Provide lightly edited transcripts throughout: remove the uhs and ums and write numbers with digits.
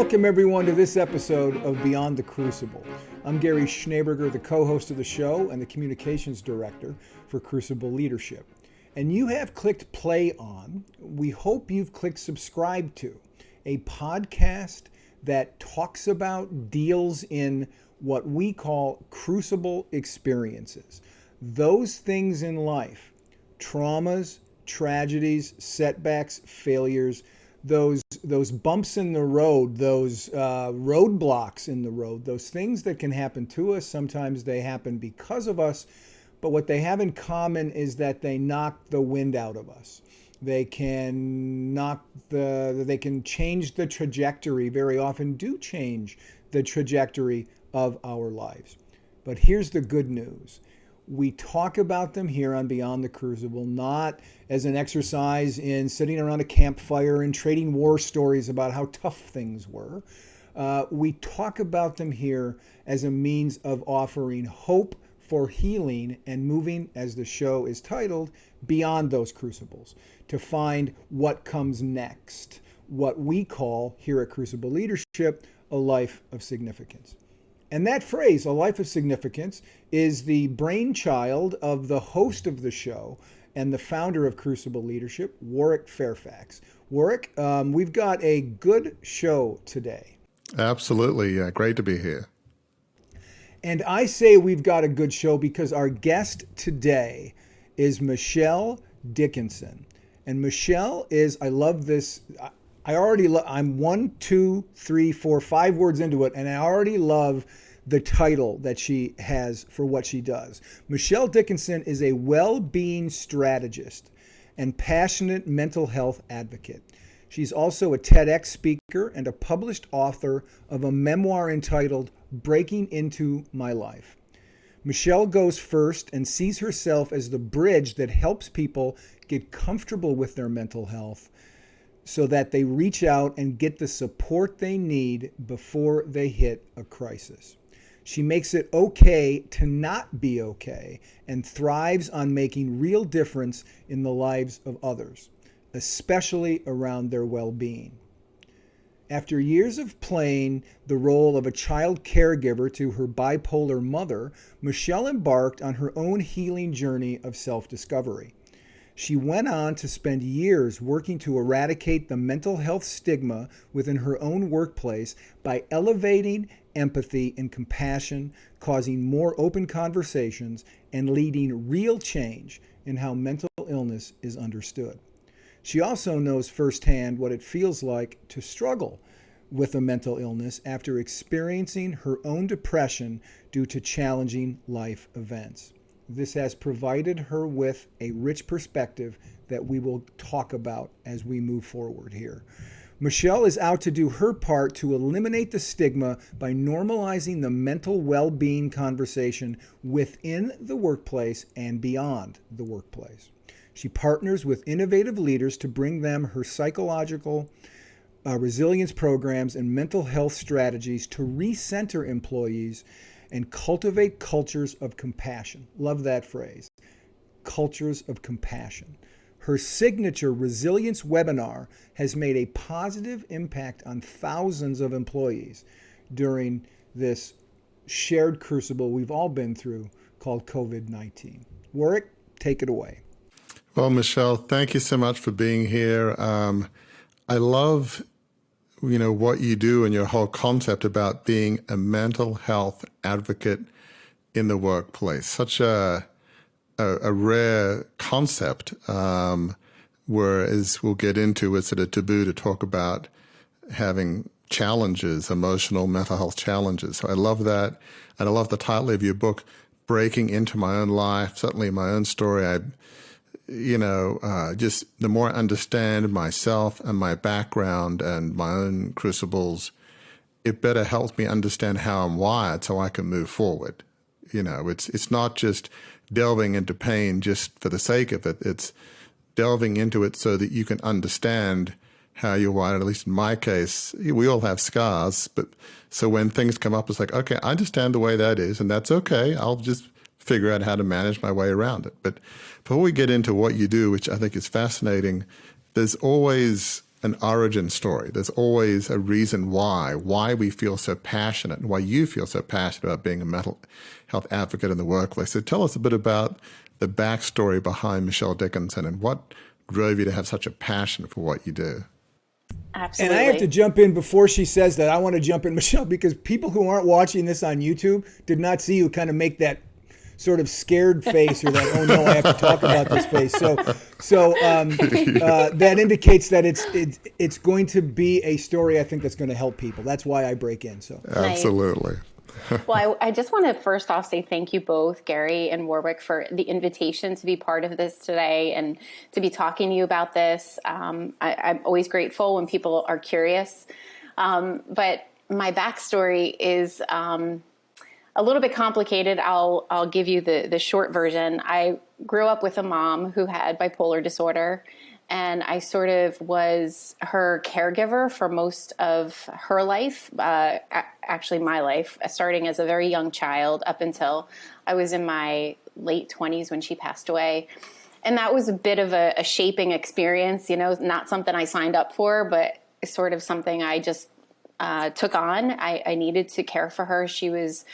Welcome everyone to this episode of Beyond the Crucible. I'm Gary Schneeberger, the co-host of the show and the communications director for Crucible Leadership. And you have clicked play on, we hope you've clicked subscribe to, a podcast that talks about, deals in what we call crucible experiences. Those things in life, traumas, tragedies, setbacks, failures, those bumps in the road, those roadblocks in the road, those things that can happen to us. Sometimes they happen because of us, but what they have in common is that they knock the wind out of us. They can they can change the trajectory, very often do change the trajectory of our lives. But here's the good news. We talk about them here on Beyond the Crucible, not as an exercise in sitting around a campfire and trading war stories about how tough things were. We talk about them here as a means of offering hope for healing and moving, as the show is titled, beyond those crucibles to find what comes next, what we call here at Crucible Leadership, a life of significance. And that phrase, a life of significance, is the brainchild of the host of the show and the founder of Crucible Leadership, Warwick Fairfax. Warwick, we've got a good show today. Absolutely. Great to be here. And I say we've got a good show because our guest today is Michelle Dickinson. And Michelle is, I love this. I'm 1, 2, 3, 4, 5 words into it, and I already love the title that she has for what she does. Michelle Dickinson is a well-being strategist and passionate mental health advocate. She's also a TEDx speaker and a published author of a memoir entitled Breaking Into My Life. Michelle goes first and sees herself as the bridge that helps people get comfortable with their mental health so that they reach out and get the support they need before they hit a crisis. She makes it okay to not be okay and thrives on making real difference in the lives of others, especially around their well-being. After years of playing the role of a child caregiver to her bipolar mother, Michelle embarked on her own healing journey of self-discovery. She went on to spend years working to eradicate the mental health stigma within her own workplace by elevating empathy and compassion, causing more open conversations, and leading real change in how mental illness is understood. She also knows firsthand what it feels like to struggle with a mental illness after experiencing her own depression due to challenging life events. This has provided her with a rich perspective that we will talk about as we move forward here. Michelle is out to do her part to eliminate the stigma by normalizing the mental well-being conversation within the workplace and beyond the workplace. She partners with innovative leaders to bring them her psychological resilience programs and mental health strategies to recenter employees and cultivate cultures of compassion. Love that phrase, cultures of compassion. Her signature resilience webinar has made a positive impact on thousands of employees during this shared crucible we've all been through called COVID-19. Warwick, take it away. Well, Michelle, thank you so much for being here. I love what you do and your whole concept about being a mental health advocate in the workplace. Such a rare concept, whereas we'll get into, it's sort of taboo to talk about having challenges, emotional mental health challenges. So I love that. And I love the title of your book, Breaking Into My Own Life, certainly my own story. Just the more I understand myself and my background and my own crucibles, it better helps me understand how I'm wired so I can move forward. It's not just delving into pain just for the sake of it. It's delving into it so that you can understand how you're wired. At least in my case, we all have scars, but so when things come up, it's like, okay, I understand the way that is, and that's okay. I'll just figure out how to manage my way around it. But before we get into what you do, which I think is fascinating, there's always an origin story. There's always a reason why we feel so passionate and why you feel so passionate about being a mental health advocate in the workplace. So tell us a bit about the backstory behind Michelle Dickinson and what drove you to have such a passion for what you do. Absolutely. And I have to jump in before she says that. I want to jump in, Michelle, because people who aren't watching this on YouTube did not see you kind of make that sort of scared face or that, oh no, I have to talk about this face. So that indicates that it's going to be a story I think that's going to help people. That's why I break in. So Absolutely. Well, I just want to first off say thank you both, Gary and Warwick, for the invitation to be part of this today and to be talking to you about this. I'm always grateful when people are curious. But my backstory is a little bit complicated. I'll give you the short version. I grew up with a mom who had bipolar disorder, and I sort of was her caregiver for most of her life, actually my life, starting as a very young child up until I was in my late 20s when she passed away. And that was a bit of a shaping experience, not something I signed up for, but sort of something I just took on. I needed to care for her. She was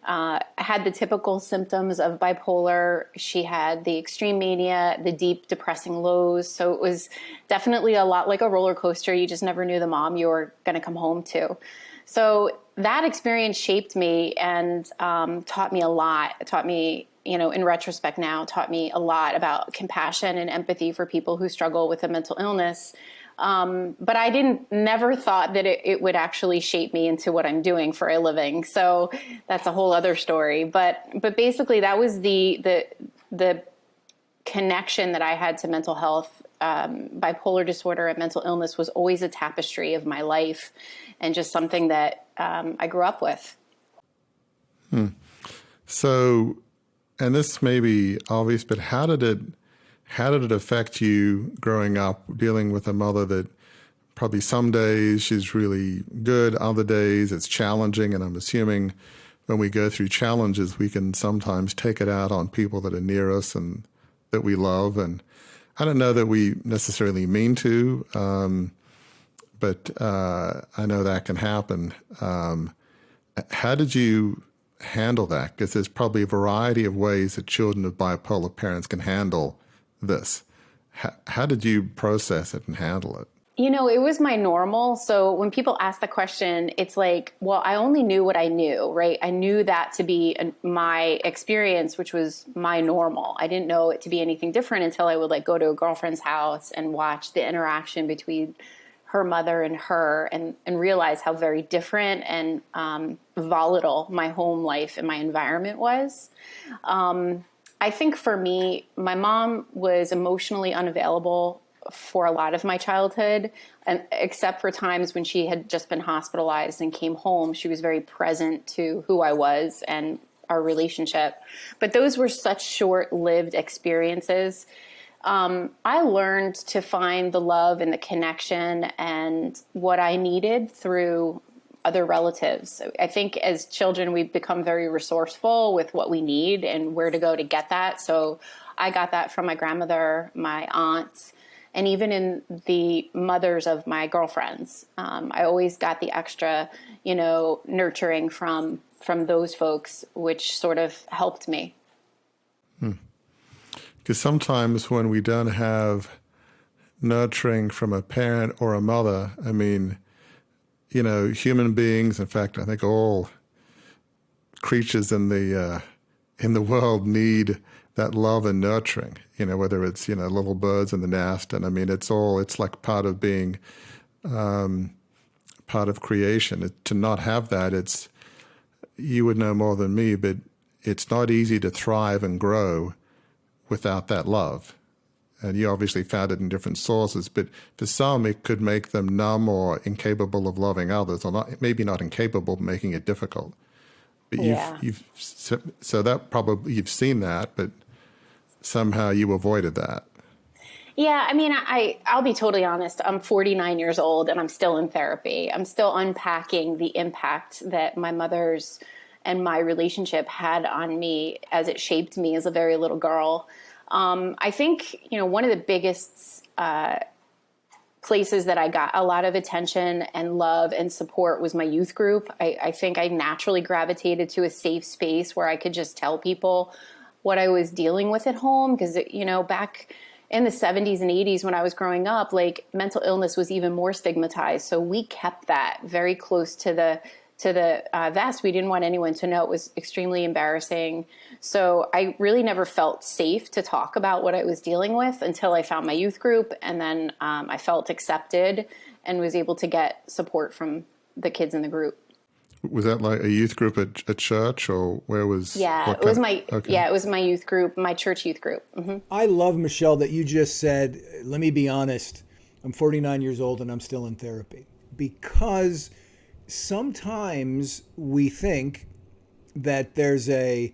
had the typical symptoms of bipolar. She had the extreme mania, the deep depressing lows. So it was definitely a lot like a roller coaster. You just never knew the mom you were going to come home to. So that experience shaped me and taught me a lot. It taught me, in retrospect now, taught me a lot about compassion and empathy for people who struggle with a mental illness. But I never thought that it would actually shape me into what I'm doing for a living. So that's a whole other story. But basically that was the connection that I had to mental health. Bipolar disorder and mental illness was always a tapestry of my life and just something that I grew up with. So, and this may be obvious, but how did it affect you growing up, dealing with a mother that probably some days she's really good, other days it's challenging, and I'm assuming when we go through challenges, we can sometimes take it out on people that are near us and that we love. And I don't know that we necessarily mean to, but I know that can happen. How did you handle that? Because there's probably a variety of ways that children of bipolar parents can handle this. How did you process it and handle it? It was my normal. So when people ask the question, it's like, well, I only knew what I knew, right? I knew that to be my experience, which was my normal. I didn't know it to be anything different until I would go to a girlfriend's house and watch the interaction between her mother and her and realize how very different and volatile my home life and my environment was. I think for me, my mom was emotionally unavailable for a lot of my childhood, and except for times when she had just been hospitalized and came home, she was very present to who I was and our relationship. But those were such short-lived experiences. I learned to find the love and the connection and what I needed through other relatives. I think as children, we become very resourceful with what we need and where to go to get that. So I got that from my grandmother, my aunts, and even in the mothers of my girlfriends. I always got the extra, nurturing from those folks, which sort of helped me. Because sometimes when we don't have nurturing from a parent or a mother, I mean, human beings, in fact, I think all creatures in the world need that love and nurturing, whether it's, little birds in the nest. And I mean, it's like part of being, part of creation. To not have that, you would know more than me, but it's not easy to thrive and grow without that love. And you obviously found it in different sources, but for some, it could make them numb or incapable of loving others, or not, maybe not incapable, but making it difficult. But so that probably, you've seen that, but somehow you avoided that. Yeah, I mean, I'll be totally honest. I'm 49 years old and I'm still in therapy. I'm still unpacking the impact that my mother's and my relationship had on me as it shaped me as a very little girl. I think, one of the biggest places that I got a lot of attention and love and support was my youth group. I think I naturally gravitated to a safe space where I could just tell people what I was dealing with at home. Because, back in the 70s and 80s when I was growing up, like, mental illness was even more stigmatized. So we kept that very close to the vest. We didn't want anyone to know. It was extremely embarrassing. So I really never felt safe to talk about what I was dealing with until I found my youth group. And then I felt accepted and was able to get support from the kids in the group. Was that like a youth group at church, or where was? Yeah, it was my youth group, my church youth group. Mm-hmm. I love, Michelle, that you just said, let me be honest, I'm 49 years old and I'm still in therapy. Because sometimes we think that there's a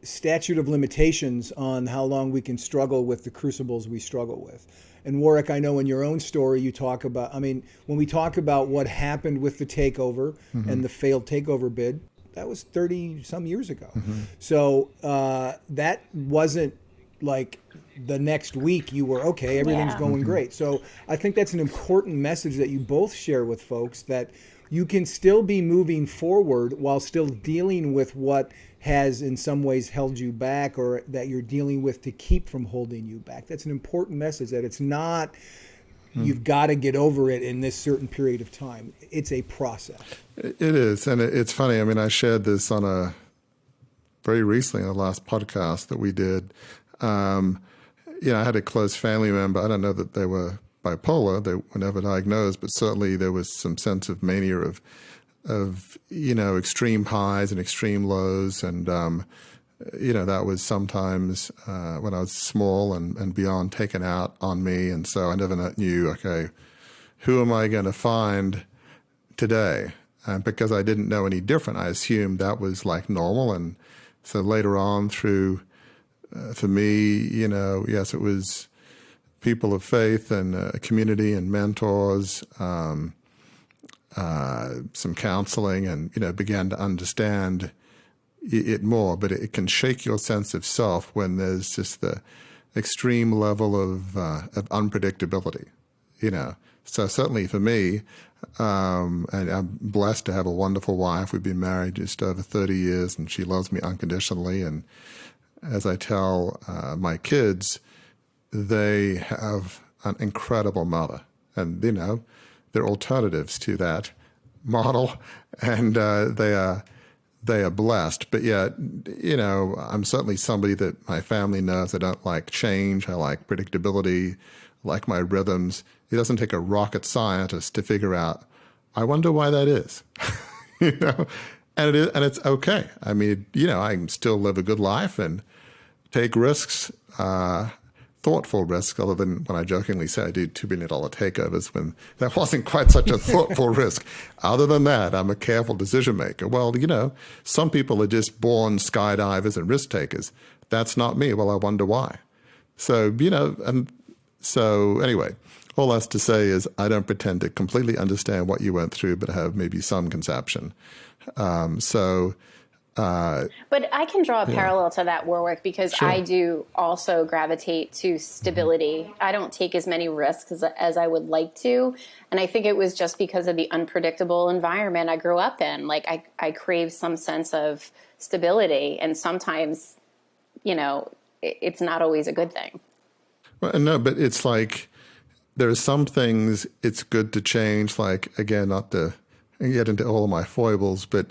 statute of limitations on how long we can struggle with the crucibles we struggle with. And Warwick, I know in your own story, you talk about, when we talk about what happened with the takeover and the failed takeover bid, that was 30 some years ago. So that wasn't like the next week you were, okay, everything's going great. So I think that's an important message that you both share with folks, that you can still be moving forward while still dealing with what has in some ways held you back, or that you're dealing with to keep from holding you back. That's an important message, that it's not you've got to get over it in this certain period of time. It's a process. It is. And it's funny. I shared this on very recently on the last podcast that we did. I had a close family member. I don't know that they were bipolar. They were never diagnosed, but certainly there was some sense of mania of extreme highs and extreme lows. And, that was sometimes when I was small and beyond taken out on me. And so I never knew, okay, who am I going to find today? And because I didn't know any different, I assumed that was like normal. And so later on through, for me, yes, it was people of faith and community and mentors, some counseling, and began to understand it more. But it can shake your sense of self when there's just the extreme level of unpredictability. So certainly for me, and I'm blessed to have a wonderful wife. We've been married just over 30 years, and she loves me unconditionally. And as I tell my kids, they have an incredible mother, and they're alternatives to that model, and they are blessed. But yet, I'm certainly somebody that my family knows I don't like change. I like predictability, like my rhythms. It doesn't take a rocket scientist to figure out, I wonder why that is. And it is, and it's okay. I can still live a good life and take risks, thoughtful risks, other than when I jokingly say I do $2 billion takeovers, when that wasn't quite such a thoughtful risk. Other than that, I'm a careful decision maker. Well, some people are just born skydivers and risk takers. That's not me. Well, I wonder why. So, and so anyway, all that's to say is I don't pretend to completely understand what you went through, but have maybe some conception. But I can draw a parallel to that, Warwick, because Sure. I do also gravitate to stability. I don't take as many risks as I would like to. And I think it was just because of the unpredictable environment I grew up in. Like I crave some sense of stability, and sometimes, it's not always a good thing. Well, no, but it's like there are some things it's good to change. Like, again, not to get into all of my foibles, but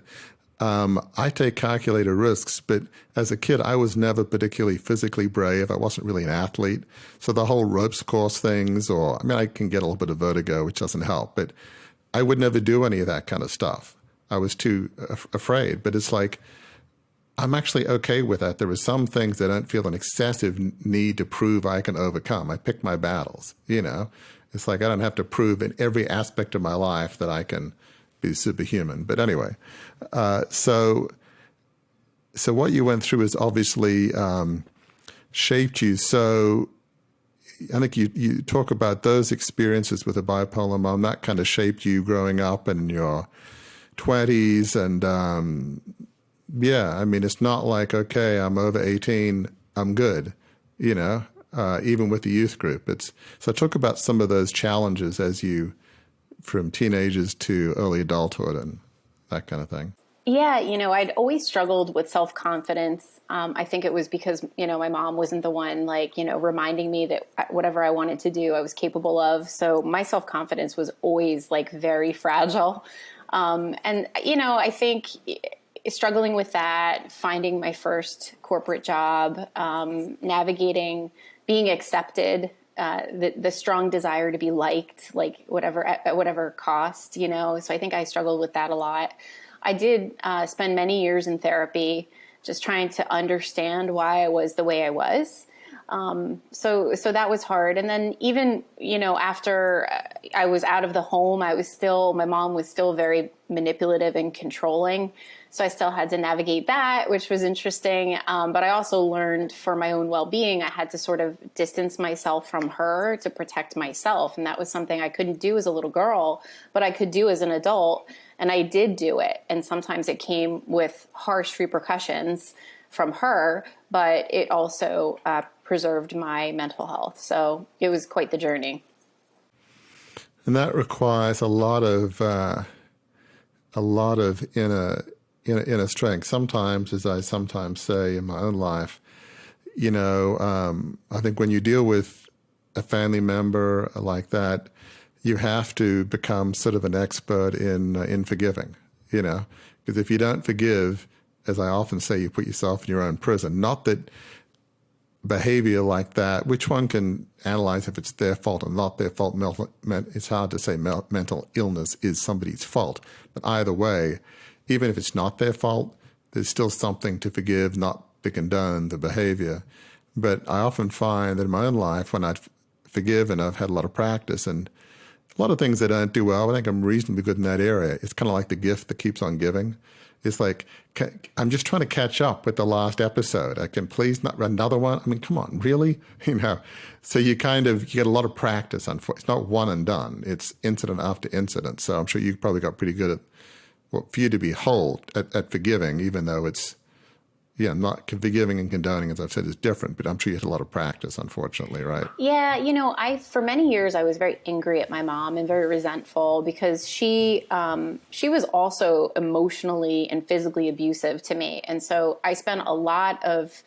I take calculated risks. But as a kid, I was never particularly physically brave. I wasn't really an athlete. So the whole ropes course things, I can get a little bit of vertigo, which doesn't help, but I would never do any of that kind of stuff. I was too afraid. But it's like, I'm actually okay with that. There are some things that I don't feel an excessive need to prove I can overcome. I pick my battles, It's like I don't have to prove in every aspect of my life that I can be superhuman. But anyway, so what you went through has obviously shaped you. So I think you talk about those experiences with a bipolar mom, that kind of shaped you growing up in your 20s. And it's not like, okay, I'm over 18, I'm good. even with the youth group. So talk about some of those challenges from teenagers to early adulthood and that kind of thing. Yeah, I'd always struggled with self-confidence. I think it was because, my mom wasn't the one reminding me that whatever I wanted to do, I was capable of. So my self-confidence was always very fragile. I think struggling with that, finding my first corporate job, navigating, being accepted, the strong desire to be liked, at whatever cost, So I think I struggled with that a lot. I did spend many years in therapy, just trying to understand why I was the way I was. So that was hard. And then even, after I was out of the home, my mom was still very manipulative and controlling. So I still had to navigate that, which was interesting. But I also learned for my own well-being, I had to sort of distance myself from her to protect myself. And that was something I couldn't do as a little girl, but I could do as an adult. And I did do it. And sometimes it came with harsh repercussions from her, but it also preserved my mental health. So it was quite the journey. And that requires a lot of inner strength. Sometimes, as I sometimes say in my own life, I think when you deal with a family member like that, you have to become sort of an expert in forgiving, because if you don't forgive, as I often say, you put yourself in your own prison. Not that behavior like that, which one can analyze if it's their fault or not their fault. It's hard to say mental illness is somebody's fault. But either way, even if it's not their fault, there's still something to forgive, not to condone the behavior. But I often find that in my own life, when I forgive, and I've had a lot of practice, and a lot of things I don't do well, I think I'm reasonably good in that area. It's kind of like the gift that keeps on giving. It's like, I'm just trying to catch up with the last episode. I can please not run another one. I mean, come on, really? So you get a lot of practice. It's not one and done. It's incident after incident. So I'm sure you probably got pretty good at, for you to be whole at forgiving, even though it's, not forgiving and condoning, as I've said, is different, but I'm sure you had a lot of practice, unfortunately, right? Yeah, for many years, I was very angry at my mom and very resentful because she was also emotionally and physically abusive to me. And so I spent a lot of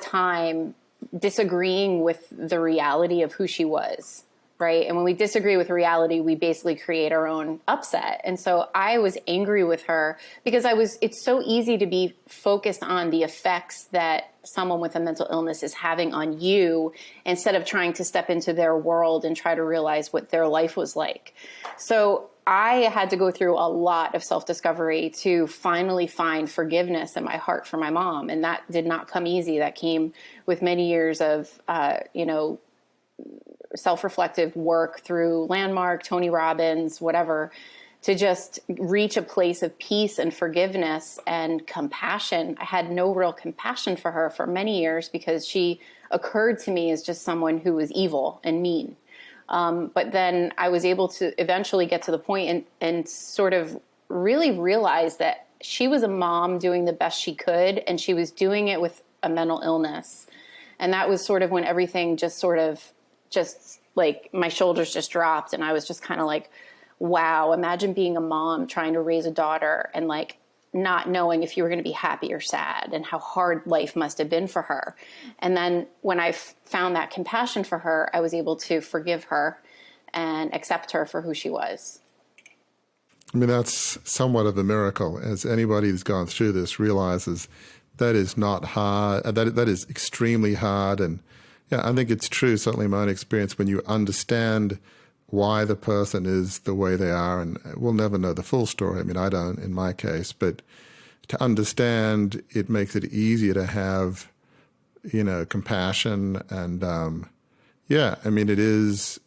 time disagreeing with the reality of who she was. Right. And when we disagree with reality, we basically create our own upset. And so I was angry with her because it's so easy to be focused on the effects that someone with a mental illness is having on you instead of trying to step into their world and try to realize what their life was like. So I had to go through a lot of self-discovery to finally find forgiveness in my heart for my mom. And that did not come easy. That came with many years of, self-reflective work through Landmark, Tony Robbins, whatever, to just reach a place of peace and forgiveness and compassion. I had no real compassion for her for many years because she occurred to me as just someone who was evil and mean. But then I was able to eventually get to the point and sort of really realize that she was a mom doing the best she could, and she was doing it with a mental illness. And that was sort of when everything just like my shoulders just dropped, and I was just kind of like, wow, imagine being a mom trying to raise a daughter and not knowing if you were going to be happy or sad, and how hard life must have been for her. And then when I found that compassion for her, I was able to forgive her and accept her for who she was. I mean, that's somewhat of a miracle, as anybody who's gone through this realizes. That is not hard. That is extremely hard. And yeah, I think it's true, certainly in my own experience, when you understand why the person is the way they are, and we'll never know the full story. I mean, I don't in my case, but to understand, it makes it easier to have, compassion. And I mean, it is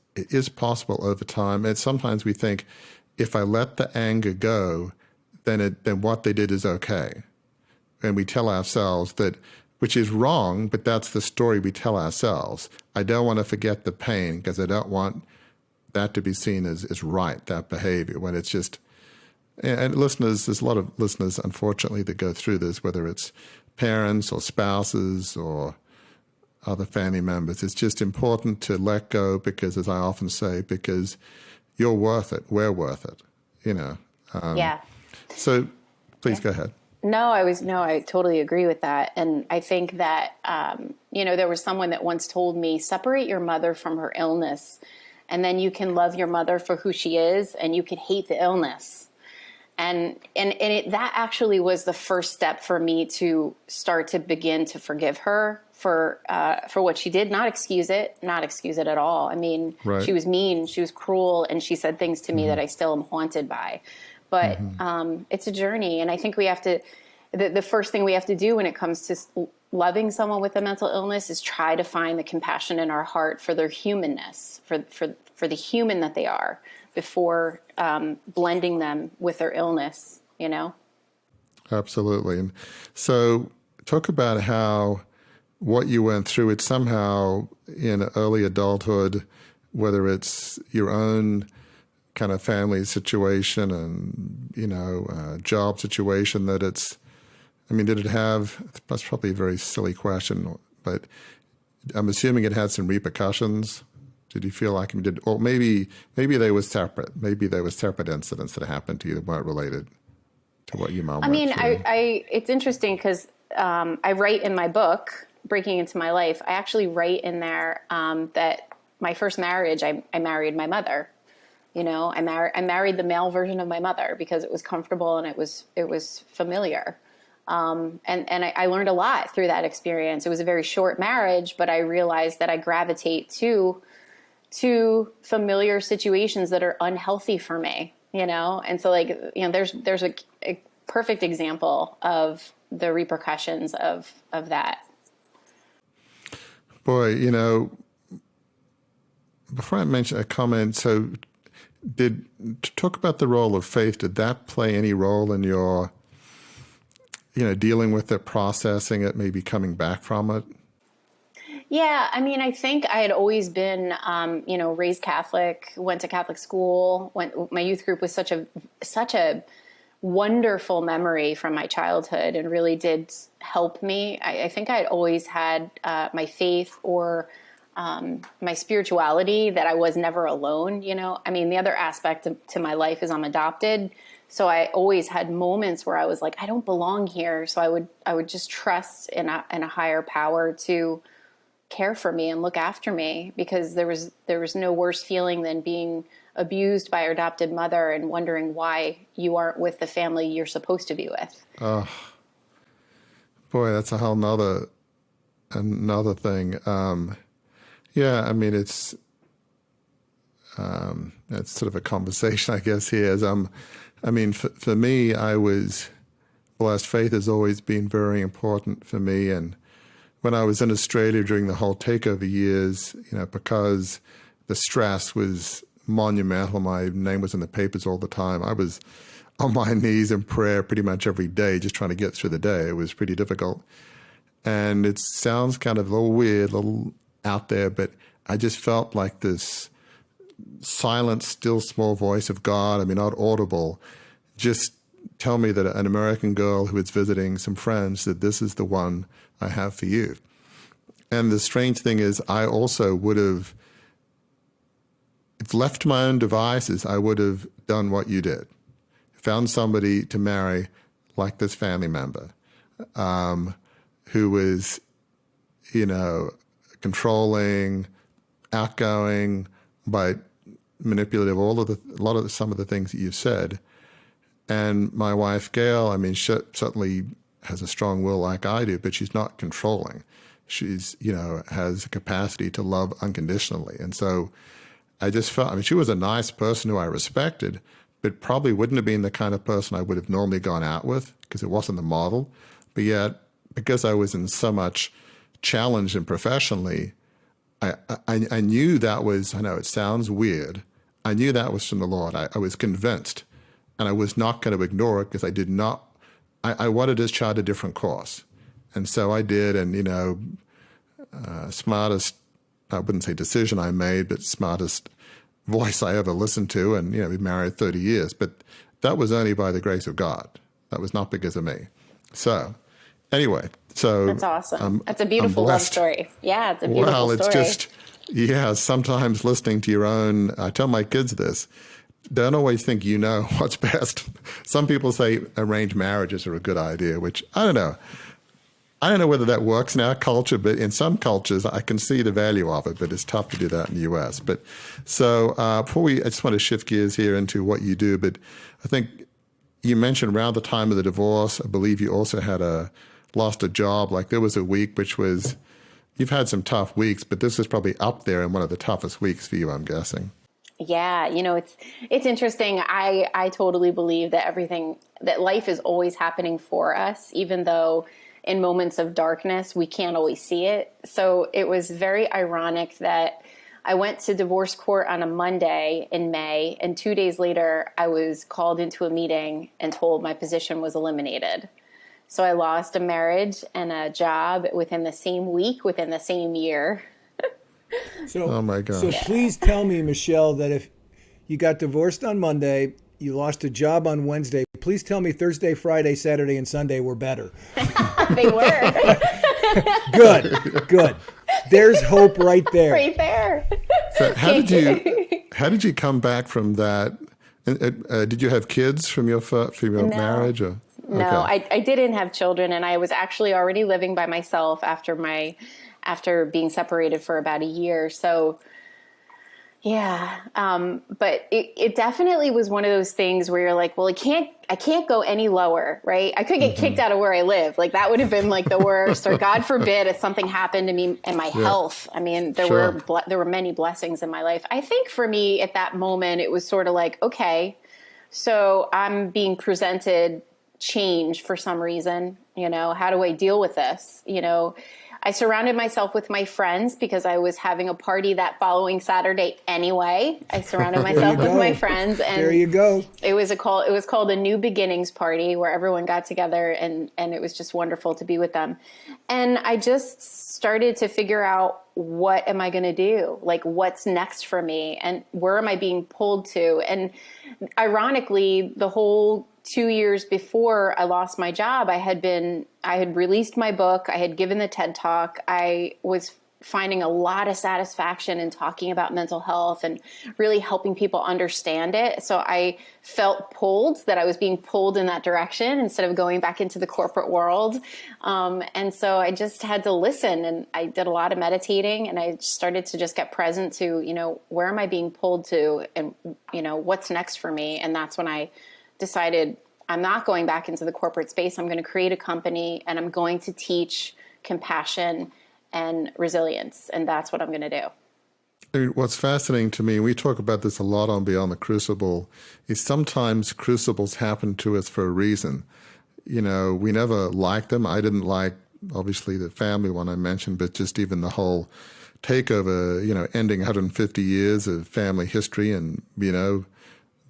possible over time. And sometimes we think, if I let the anger go, then what they did is okay. And we tell ourselves that, which is wrong, but that's the story we tell ourselves. I don't want to forget the pain because I don't want that to be seen as right, that behavior, when it's just, and listeners, there's a lot of listeners, unfortunately, that go through this, whether it's parents or spouses or other family members. It's just important to let go because, as I often say, because you're worth it. We're worth it, you know. Yeah. So please go ahead. No, I totally agree with that. And I think that, there was someone that once told me, separate your mother from her illness, and then you can love your mother for who she is, and you can hate the illness. And that actually was the first step for me to start to begin to forgive her for what she did, not excuse it at all. I mean, right. She was mean, she was cruel, and she said things to me that I still am haunted by. But it's a journey, and I think we have to. The first thing we have to do when it comes to loving someone with a mental illness is try to find the compassion in our heart for their humanness, for the human that they are, before blending them with their illness. You know. Absolutely. And so, talk about how what you went through. It's somehow in early adulthood, whether it's your own kind of family situation and, job situation, that it's, did it have, that's probably a very silly question, but I'm assuming it had some repercussions. Did you feel like or maybe they were separate. Maybe there was separate incidents that happened to you that weren't related to what your mom went through. It's interesting because I write in my book, Breaking Into My Life, I actually write in there that my first marriage, I married my mother. I married the male version of my mother because it was comfortable and it was familiar. And I learned a lot through that experience. It was a very short marriage, but I realized that I gravitate to familiar situations that are unhealthy for me, And so there's a perfect example of the repercussions of that. Boy, before I mention a comment, so to talk about the role of faith, did that play any role in your, dealing with it, processing it, maybe coming back from it? Yeah, I think I had always been, raised Catholic, went to Catholic school. My youth group was such a wonderful memory from my childhood and really did help me. I think I had always had my faith or my spirituality, that I was never alone, The other aspect to my life is I'm adopted. So I always had moments where I was like, I don't belong here. So I would just trust in a higher power to care for me and look after me, because there was no worse feeling than being abused by your adopted mother and wondering why you aren't with the family you're supposed to be with. Oh, boy, that's a whole another thing. It's sort of a conversation, I guess, here. For me, I was blessed. Faith has always been very important for me. And when I was in Australia during the whole takeover years, because the stress was monumental, my name was in the papers all the time. I was on my knees in prayer pretty much every day, just trying to get through the day. It was pretty difficult. And it sounds kind of a little weird, a little out there, but I just felt like this silent, still, small voice of God, not audible, just tell me that an American girl who was visiting some friends, that this is the one I have for you. And the strange thing is, I also would have, if left to my own devices, I would have done what you did. Found somebody to marry like this family member, who was, controlling, outgoing, but manipulative, some of the things that you said. And my wife, Gail, she certainly has a strong will like I do, but she's not controlling. She's, has a capacity to love unconditionally. And so I just felt, she was a nice person who I respected, but probably wouldn't have been the kind of person I would have normally gone out with because it wasn't the model. But yet, because I was in so much challenge and professionally, I knew that was, I know it sounds weird, I knew that was from the Lord. I was convinced, and I was not going to ignore it because I wanted to chart a different course. And so I did, and, smartest, I wouldn't say decision I made, but smartest voice I ever listened to, and, we married 30 years. But that was only by the grace of God. That was not because of me. So anyway, So That's awesome. That's a I'm beautiful love blessed. story. Yeah, it's a beautiful Well, it's story. just, yeah, sometimes listening to your own, I tell my kids this, don't always think you know what's best. Some people say arranged marriages are a good idea, which I don't know. I don't know whether that works in our culture, but in some cultures, I can see the value of it, but it's tough to do that in the US. But so I just want to shift gears here into what you do, but I think you mentioned around the time of the divorce, I believe you also had lost a job. Like there was a week which was, you've had some tough weeks, but this was probably up there in one of the toughest weeks for you, I'm guessing. Yeah, it's interesting. I totally believe that life is always happening for us, even though in moments of darkness we can't always see it. So it was very ironic that I went to divorce court on a Monday in May, and 2 days later I was called into a meeting and told my position was eliminated. So I lost a marriage and a job within the same week, within the same year. So, Oh my gosh. So please tell me, Michelle, that if you got divorced on Monday, you lost a job on Wednesday, please tell me Thursday, Friday, Saturday, and Sunday were better. They were. Good. There's hope right there. Right there. So how did you come back from that? Did you have kids from your marriage? Or? No, Okay. I didn't have children, and I was actually already living by myself after being separated for about a year. So yeah. But it definitely was one of those things where you're like, well, I can't go any lower, right? I could get kicked out of where I live. Like that would have been like the worst, or God forbid if something happened to me and my health. I mean, there were many blessings in my life. I think for me at that moment, it was sort of like, okay, so I'm being presented change for some reason, how do I deal with this? I surrounded myself with my friends because I was having a party that following Saturday anyway. I surrounded myself with my friends, and there you go. It was called a New Beginnings party where everyone got together, and it was just wonderful to be with them. And I just started to figure out, what am I going to do? Like, what's next for me, and where am I being pulled to? And ironically, the whole 2 years before I lost my job, I had released my book. I had given the TED Talk. I was finding a lot of satisfaction in talking about mental health and really helping people understand it. So I felt pulled, that I was being pulled in that direction instead of going back into the corporate world. And so I just had to listen, and I did a lot of meditating, and I started to just get present to, where am I being pulled to, and, what's next for me? And that's when I decided I'm not going back into the corporate space. I'm going to create a company, and I'm going to teach compassion and resilience. And that's what I'm going to do. I mean, what's fascinating to me, and we talk about this a lot on Beyond the Crucible, is sometimes crucibles happen to us for a reason. We never liked them. I didn't like, obviously, the family one I mentioned, but just even the whole takeover, ending 150 years of family history, and,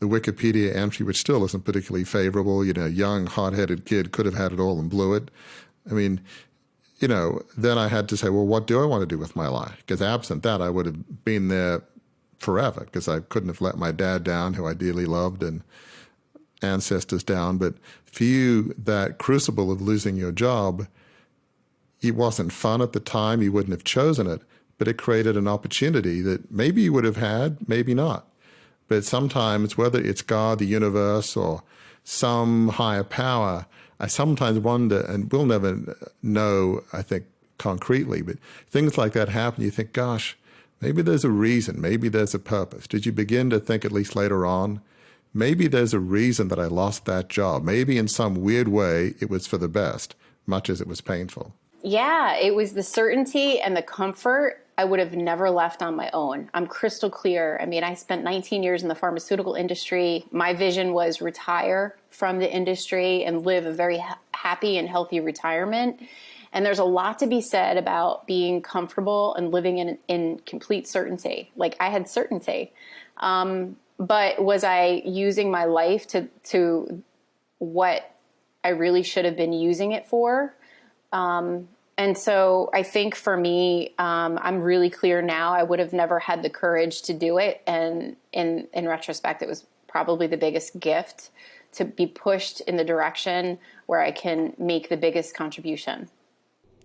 the Wikipedia entry, which still isn't particularly favorable, young, hot-headed kid could have had it all and blew it. I mean, then I had to say, well, what do I want to do with my life? Because absent that, I would have been there forever, because I couldn't have let my dad down, who I dearly loved, and ancestors down. But for you, that crucible of losing your job, it wasn't fun at the time. You wouldn't have chosen it, but it created an opportunity that maybe you would have had, maybe not. But sometimes, whether it's God, the universe, or some higher power, I sometimes wonder, and we'll never know, I think, concretely, but things like that happen. You think, gosh, maybe there's a reason. Maybe there's a purpose. Did you begin to think, at least later on, maybe there's a reason that I lost that job? Maybe in some weird way it was for the best, much as it was painful. Yeah, it was the certainty and the comfort I would have never left on my own. I'm crystal clear. I mean, I spent 19 years in the pharmaceutical industry. My vision was retire from the industry and live a very happy and healthy retirement. And there's a lot to be said about being comfortable and living in complete certainty. Like, I had certainty. But was I using my life to what I really should have been using it for? And so I think for me, I'm really clear now. I would have never had the courage to do it. And in retrospect, it was probably the biggest gift to be pushed in the direction where I can make the biggest contribution.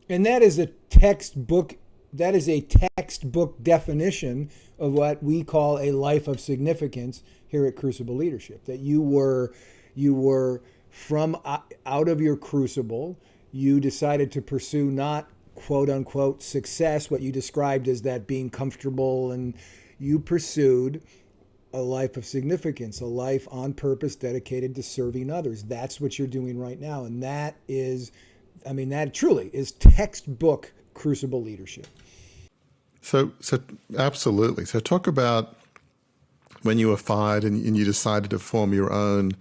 And that is a textbook. That is a textbook definition of what we call a life of significance here at Crucible Leadership. That you were from out of your crucible. You decided to pursue not quote unquote success, what you described as that being comfortable, and you pursued a life of significance, a life on purpose dedicated to serving others. That's what you're doing right now. And that is, I mean, that truly is textbook Crucible Leadership. So absolutely. So talk about when you were fired and you decided to form your own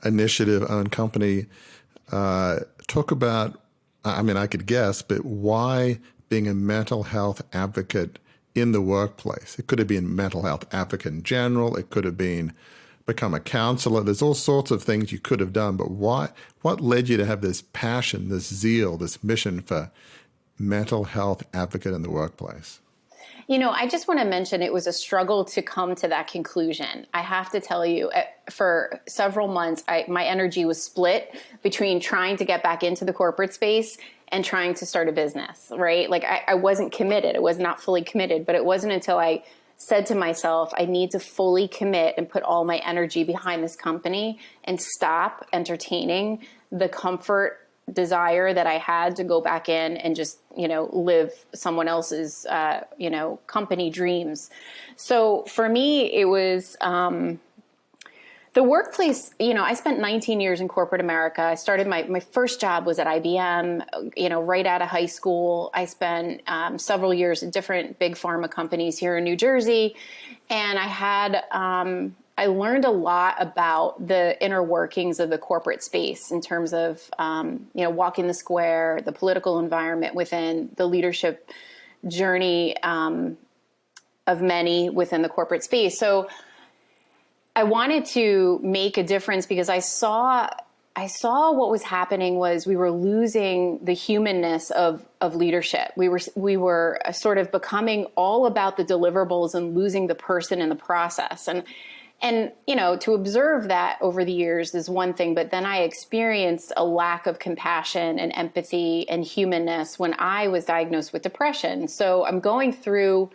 initiative, own company. Talk about, I mean, I could guess, but why being a mental health advocate in the workplace? It could have been mental health advocate in general. It could have been become a counselor. There's all sorts of things you could have done, but why? What led you to have this passion, this zeal, this mission for mental health advocate in the workplace? You know, I just want to mention it was a struggle to come to that conclusion. I have to tell you, for several months, my energy was split between trying to get back into the corporate space and trying to start a business, right? Like I wasn't committed. I was not fully committed, but it wasn't until I said to myself, I need to fully commit and put all my energy behind this company and stop entertaining the comfort desire that I had to go back in and just, live someone else's, company dreams. So for me, it was, the workplace. I spent 19 years in corporate America. I started my first job was at IBM, right out of high school. I spent several years at different big pharma companies here in New Jersey. And I learned a lot about the inner workings of the corporate space in terms of, walking the square, the political environment within the leadership journey of many within the corporate space. So I wanted to make a difference because I saw what was happening was we were losing the humanness of leadership. We were sort of becoming all about the deliverables and losing the person in the process. And to observe that over the years is one thing, but then I experienced a lack of compassion and empathy and humanness when I was diagnosed with depression. So I'm going through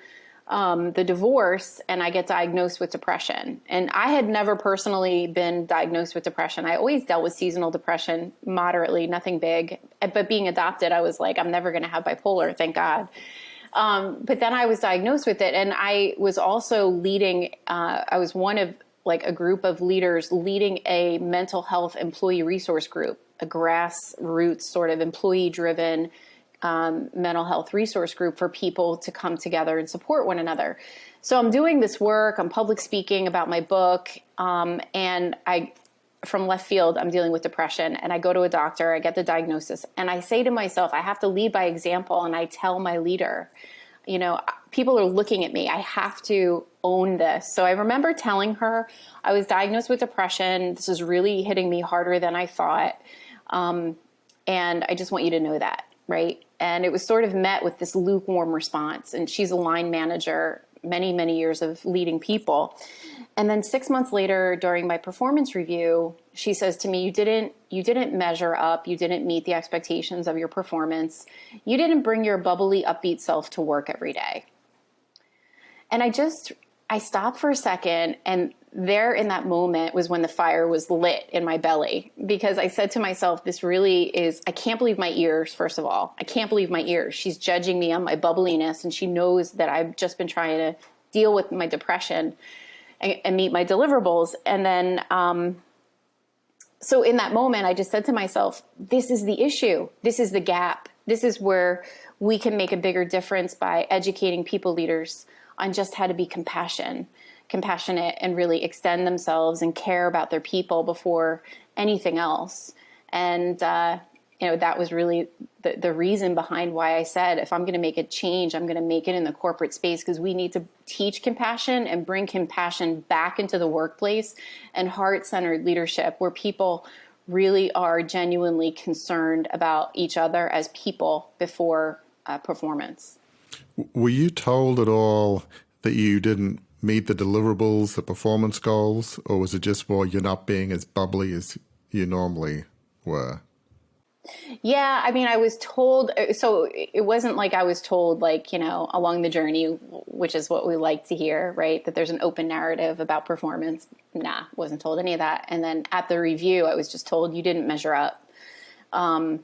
the divorce and I get diagnosed with depression. And I had never personally been diagnosed with depression. I always dealt with seasonal depression, moderately, nothing big. But being adopted, I was like, I'm never going to have bipolar, thank God. But then I was diagnosed with it, and I was also leading, I was one of a group of leaders leading a mental health employee resource group, a grassroots sort of employee-driven mental health resource group for people to come together and support one another. So I'm doing this work, I'm public speaking about my book, and from left field, I'm dealing with depression, and I go to a doctor, I get the diagnosis, and I say to myself, I have to lead by example, and I tell my leader, people are looking at me, I have to own this. So I remember telling her I was diagnosed with depression, this is really hitting me harder than I thought, and I just want you to know that, right? And it was sort of met with this lukewarm response, and she's a line manager, many, many years of leading people. And then 6 months later, during my performance review, she says to me, you didn't measure up. You didn't meet the expectations of your performance. You didn't bring your bubbly, upbeat self to work every day. And I stopped for a second, and there in that moment was when the fire was lit in my belly, because I said to myself, this really is, I can't believe my ears, first of all. I can't believe my ears. She's judging me on my bubbliness, and she knows that I've just been trying to deal with my depression and meet my deliverables. And then, so in that moment, I just said to myself, this is the issue. This is the gap. This is where we can make a bigger difference by educating people leaders on just how to be compassionate and really extend themselves and care about their people before anything else. And, that was really the reason behind why I said, if I'm going to make a change, I'm going to make it in the corporate space, because we need to teach compassion and bring compassion back into the workplace and heart-centered leadership where people really are genuinely concerned about each other as people before performance. Were you told at all that you didn't meet the deliverables, the performance goals, or was it just more you're not being as bubbly as you normally were? Yeah, I mean, I was told, so it wasn't like I was told, like, along the journey, which is what we like to hear, right? That there's an open narrative about performance. Nah, wasn't told any of that. And then at the review, I was just told you didn't measure up, and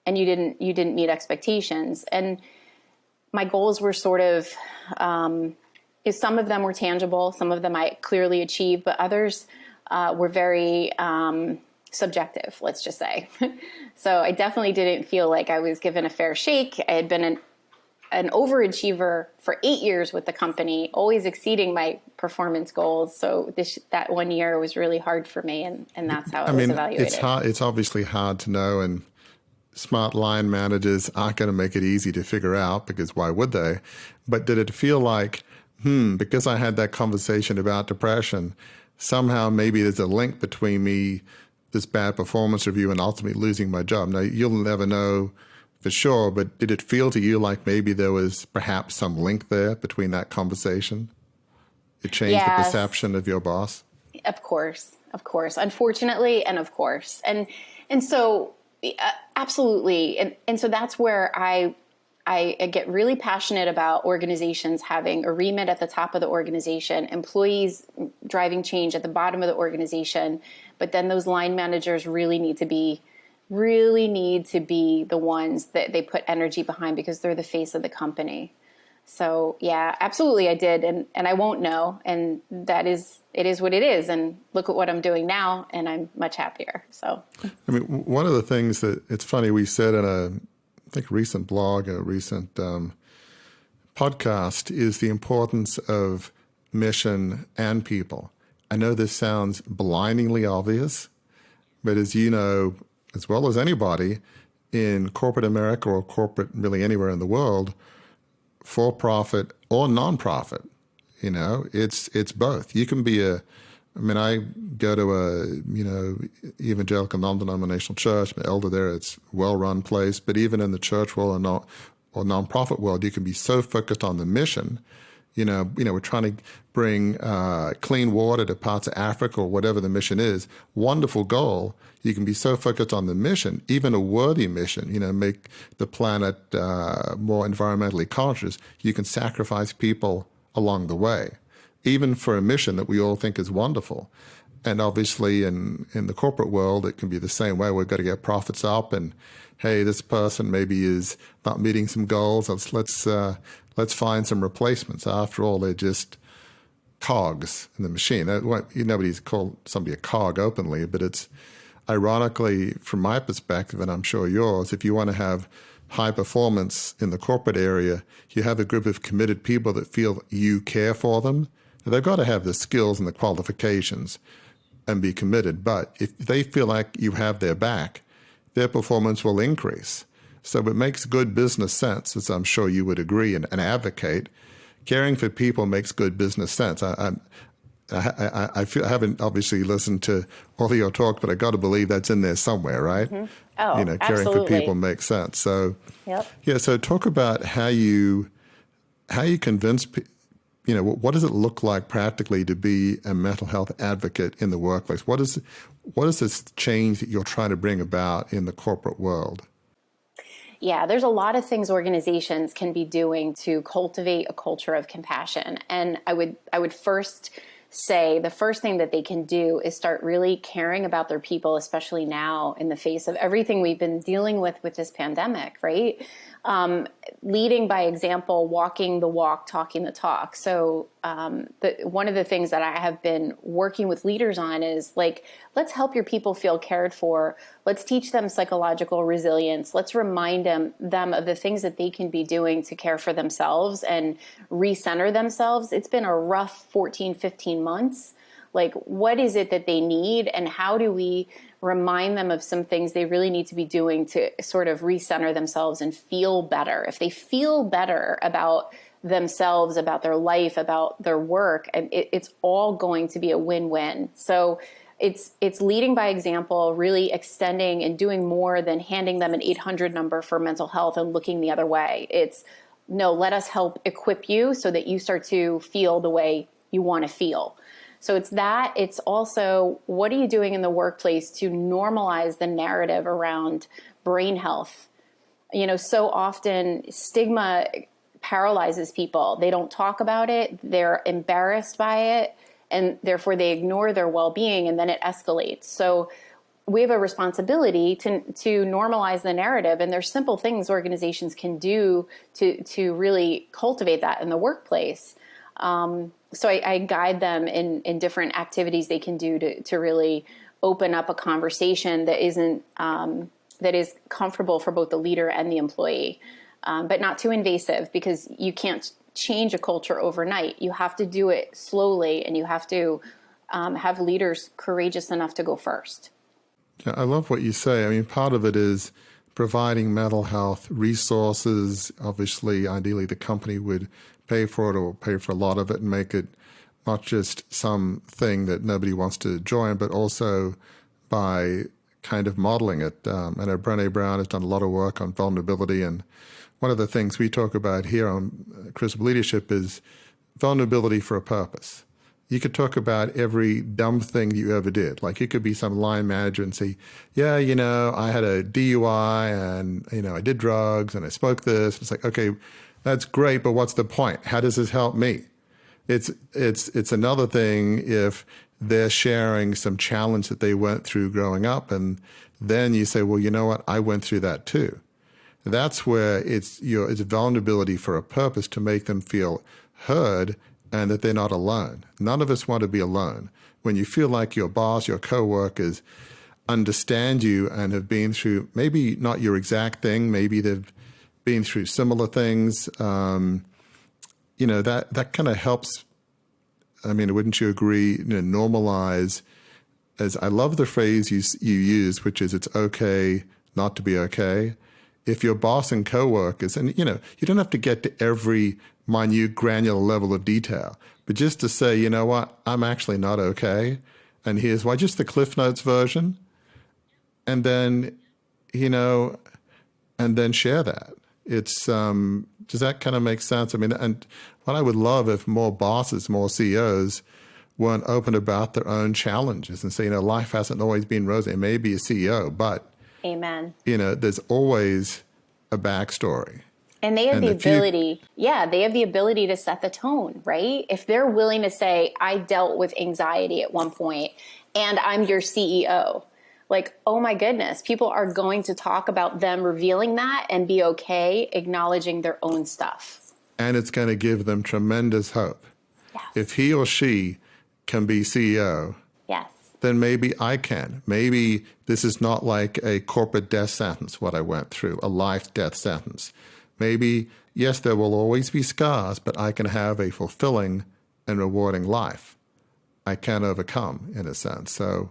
you didn't meet expectations. And my goals were sort of, some of them were tangible, some of them I clearly achieved, but others were very subjective, let's just say. So I definitely didn't feel like I was given a fair shake. I had been an overachiever for 8 years with the company, always exceeding my performance goals. So that 1 year was really hard for me, and that's how I was evaluated. It's hard. It's obviously hard to know, and smart line managers aren't going to make it easy to figure out, because why would they? But did it feel like, because I had that conversation about depression, somehow maybe there's a link between me, this bad performance review, and ultimately losing my job? Now, you'll never know for sure, but did it feel to you like maybe there was perhaps some link there between that conversation? It changed the perception of your boss? Of course. Unfortunately, and of course. And so absolutely. And so that's where I get really passionate about organizations having a remit at the top of the organization, employees driving change at the bottom of the organization. But then those line managers really need to be the ones that they put energy behind, because they're the face of the company. So yeah, absolutely I did. And I won't know. And it is what it is. And look at what I'm doing now, and I'm much happier. So, I mean, one of the things that it's funny, we said in a recent blog, a recent podcast, is the importance of mission and people. I know this sounds blindingly obvious, but as you know, as well as anybody, in corporate America, or corporate really anywhere in the world, for profit or nonprofit, it's both. You can be I go to a evangelical non-denominational church. I'm an elder there. It's a well-run place. But even in the church world or nonprofit world, you can be so focused on the mission. We're trying to bring clean water to parts of Africa, or whatever the mission is. Wonderful goal. You can be so focused on the mission, even a worthy mission, make the planet more environmentally conscious. You can sacrifice people along the way, even for a mission that we all think is wonderful. And obviously in the corporate world, it can be the same way. We've got to get profits up, and hey, this person maybe is not meeting some goals. Let's find some replacements. After all, they're just cogs in the machine. Nobody's called somebody a cog openly, but it's ironically, from my perspective, and I'm sure yours, if you want to have high performance in the corporate area, you have a group of committed people that feel you care for them. They've got to have the skills and the qualifications and be committed. But if they feel like you have their back, their performance will increase. So it makes good business sense, as I'm sure you would agree and advocate. Caring for people makes good business sense. I haven't obviously listened to all of your talk, but I got to believe that's in there somewhere, right? Mm-hmm. Oh, caring absolutely. for people makes sense. So, yep. Yeah. So talk about how you convince people. What does it look like practically to be a mental health advocate in the workplace? What is this change that you're trying to bring about in the corporate world? Yeah, there's a lot of things organizations can be doing to cultivate a culture of compassion. And I would first say the first thing that they can do is start really caring about their people, especially now in the face of everything we've been dealing with this pandemic, right? Leading by example, walking the walk, talking the talk. So one of the things that I have been working with leaders on is let's help your people feel cared for. Let's teach them psychological resilience. Let's remind them of the things that they can be doing to care for themselves and recenter themselves. It's been a rough 14, 15 months. What is it that they need, and how do we remind them of some things they really need to be doing to sort of recenter themselves and feel better? If they feel better about themselves, about their life, about their work, it's all going to be a win-win. So it's leading by example, really extending and doing more than handing them an 800 number for mental health and looking the other way. It's, no, let us help equip you so that you start to feel the way you want to feel. So it's that. It's also, what are you doing in the workplace to normalize the narrative around brain health. So often stigma paralyzes people. They don't talk about it. They're embarrassed by it, and therefore they ignore their well-being, and then it escalates. So we have a responsibility to normalize the narrative, and there's simple things organizations can do to really cultivate that in the workplace. So I guide them in different activities they can do to really open up a conversation that is comfortable for both the leader and the employee, but not too invasive, because you can't change a culture overnight. You have to do it slowly, and you have to have leaders courageous enough to go first. Yeah, I love what you say. I mean, part of it is providing mental health resources. Obviously, ideally, the company would pay for it or pay for a lot of it and make it not just something that nobody wants to join, but also by kind of modeling it. I know Brené Brown has done a lot of work on vulnerability, and one of the things we talk about here on Crucible Leadership is vulnerability for a purpose. You could talk about every dumb thing you ever did. Like, you could be some line manager and say, yeah, I had a DUI and, I did drugs and I smoked this. It's like, okay, that's great, but what's the point? How does this help me? It's another thing if they're sharing some challenge that they went through growing up, and then you say, well, you know what? I went through that too. That's where it's vulnerability for a purpose, to make them feel heard and that they're not alone. None of us want to be alone. When you feel like your boss, your coworkers understand you and have been through maybe not your exact thing, maybe they've been through similar things, that kind of helps. I mean, wouldn't you agree? normalize. As I love the phrase you use, which is, it's okay not to be okay. If your boss and coworkers, and you don't have to get to every minute granular level of detail, but just to say, you know what, I'm actually not okay, and here's why, just the Cliff Notes version, and then, and then share that. It's, does that kind of make sense? I mean, and what I would love if more bosses, more CEOs weren't open about their own challenges and say, life hasn't always been rosy. It may be a CEO, but Amen. There's always a backstory. And they have the ability, they have the ability to set the tone, right? If they're willing to say, I dealt with anxiety at one point and I'm your CEO, like, oh my goodness, people are going to talk about them revealing that and be okay acknowledging their own stuff. And it's going to give them tremendous hope. Yes. If he or she can be CEO, yes, then maybe I can. Maybe this is not like a corporate death sentence, what I went through, a life death sentence. Maybe, yes, there will always be scars, but I can have a fulfilling and rewarding life. I can overcome, in a sense. So,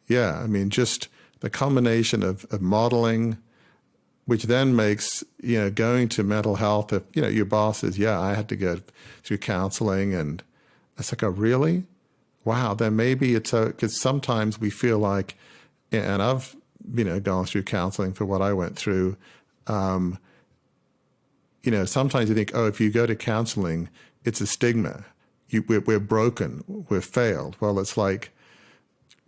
yeah, I mean, just the combination of modeling, which then makes, going to mental health, if, your boss says, I had to go through counseling, and it's like, oh, really? Wow, then maybe it's because sometimes we feel like, and I've, gone through counseling for what I went through, sometimes you think, oh, if you go to counseling, it's a stigma. We're broken, we're failed. Well, it's like,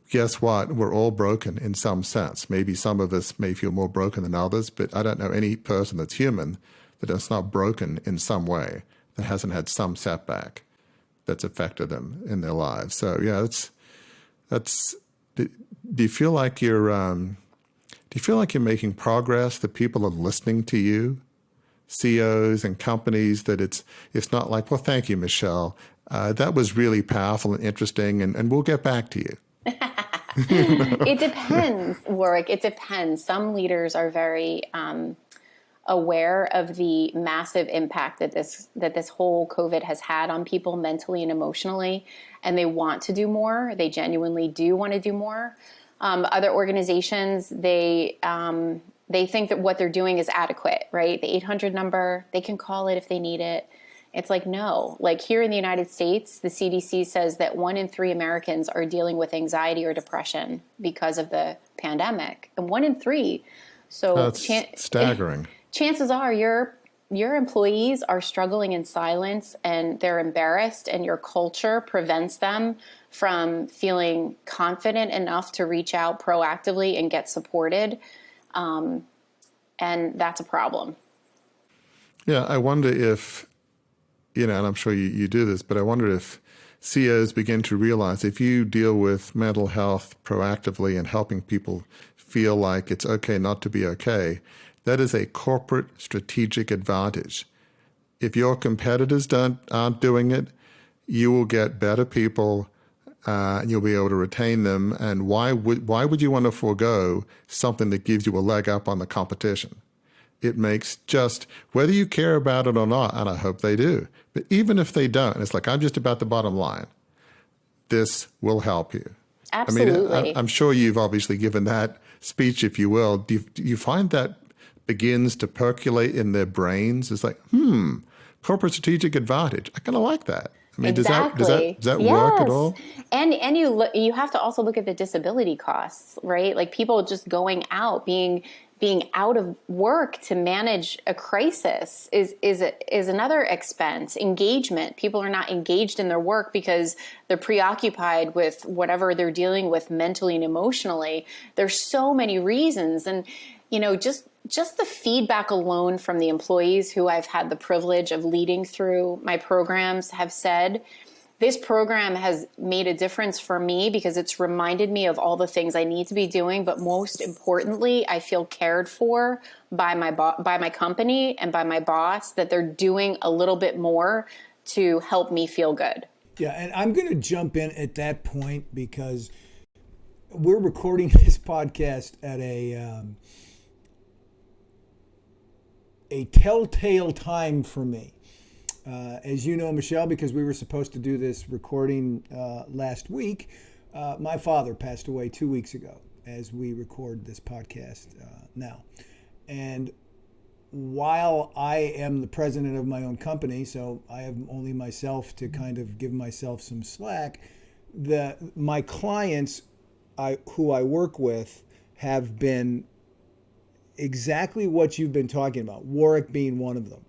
guess what? We're all broken in some sense. Maybe some of us may feel more broken than others, but I don't know any person that's human that is not broken in some way, that hasn't had some setback that's affected them in their lives. So yeah, that's. Do you feel like you're making progress? That people are listening to you, CEOs and companies. That it's not like, well, thank you, Michelle. That was really powerful and interesting, and we'll get back to you. It depends, Warwick. It depends. Some leaders are very aware of the massive impact that this whole COVID has had on people mentally and emotionally, and they want to do more. They genuinely do want to do more. Other organizations, they think that what they're doing is adequate, right? The 800 number, they can call it if they need it. It's like, no. Like, here in the United States, the CDC says that 1 in 3 Americans are dealing with anxiety or depression because of the pandemic, and 1 in 3. So that's staggering. Chances are your employees are struggling in silence, and they're embarrassed, and your culture prevents them from feeling confident enough to reach out proactively and get supported. And that's a problem. Yeah, I wonder if, and I'm sure you do this, but I wonder if CEOs begin to realize if you deal with mental health proactively and helping people feel like it's okay not to be okay, that is a corporate strategic advantage. If your competitors aren't doing it, you will get better people and you'll be able to retain them. And why would you want to forego something that gives you a leg up on the competition? It makes just, whether you care about it or not, and I hope they do, but even if they don't, it's like, I'm just about the bottom line. This will help you. Absolutely. I mean, I'm sure you've obviously given that speech, if you will. Do you find that begins to percolate in their brains? It's like, corporate strategic advantage. I kind of like that. I mean, exactly. does that work at all? And you have to also look at the disability costs, right? Like people just going out, being out of work to manage a crisis is another expense. Engagement. People are not engaged in their work because they're preoccupied with whatever they're dealing with mentally and emotionally. There's so many reasons. And, just the feedback alone from the employees who I've had the privilege of leading through my programs have said, this program has made a difference for me because it's reminded me of all the things I need to be doing. But most importantly, I feel cared for by my company and by my boss, that they're doing a little bit more to help me feel good. Yeah, and I'm going to jump in at that point because we're recording this podcast at a telltale time for me. As you know, Michelle, because we were supposed to do this recording last week, my father passed away 2 weeks ago as we record this podcast now. And while I am the president of my own company, so I have only myself to kind of give myself some slack, my clients who I work with have been exactly what you've been talking about, Warwick being one of them.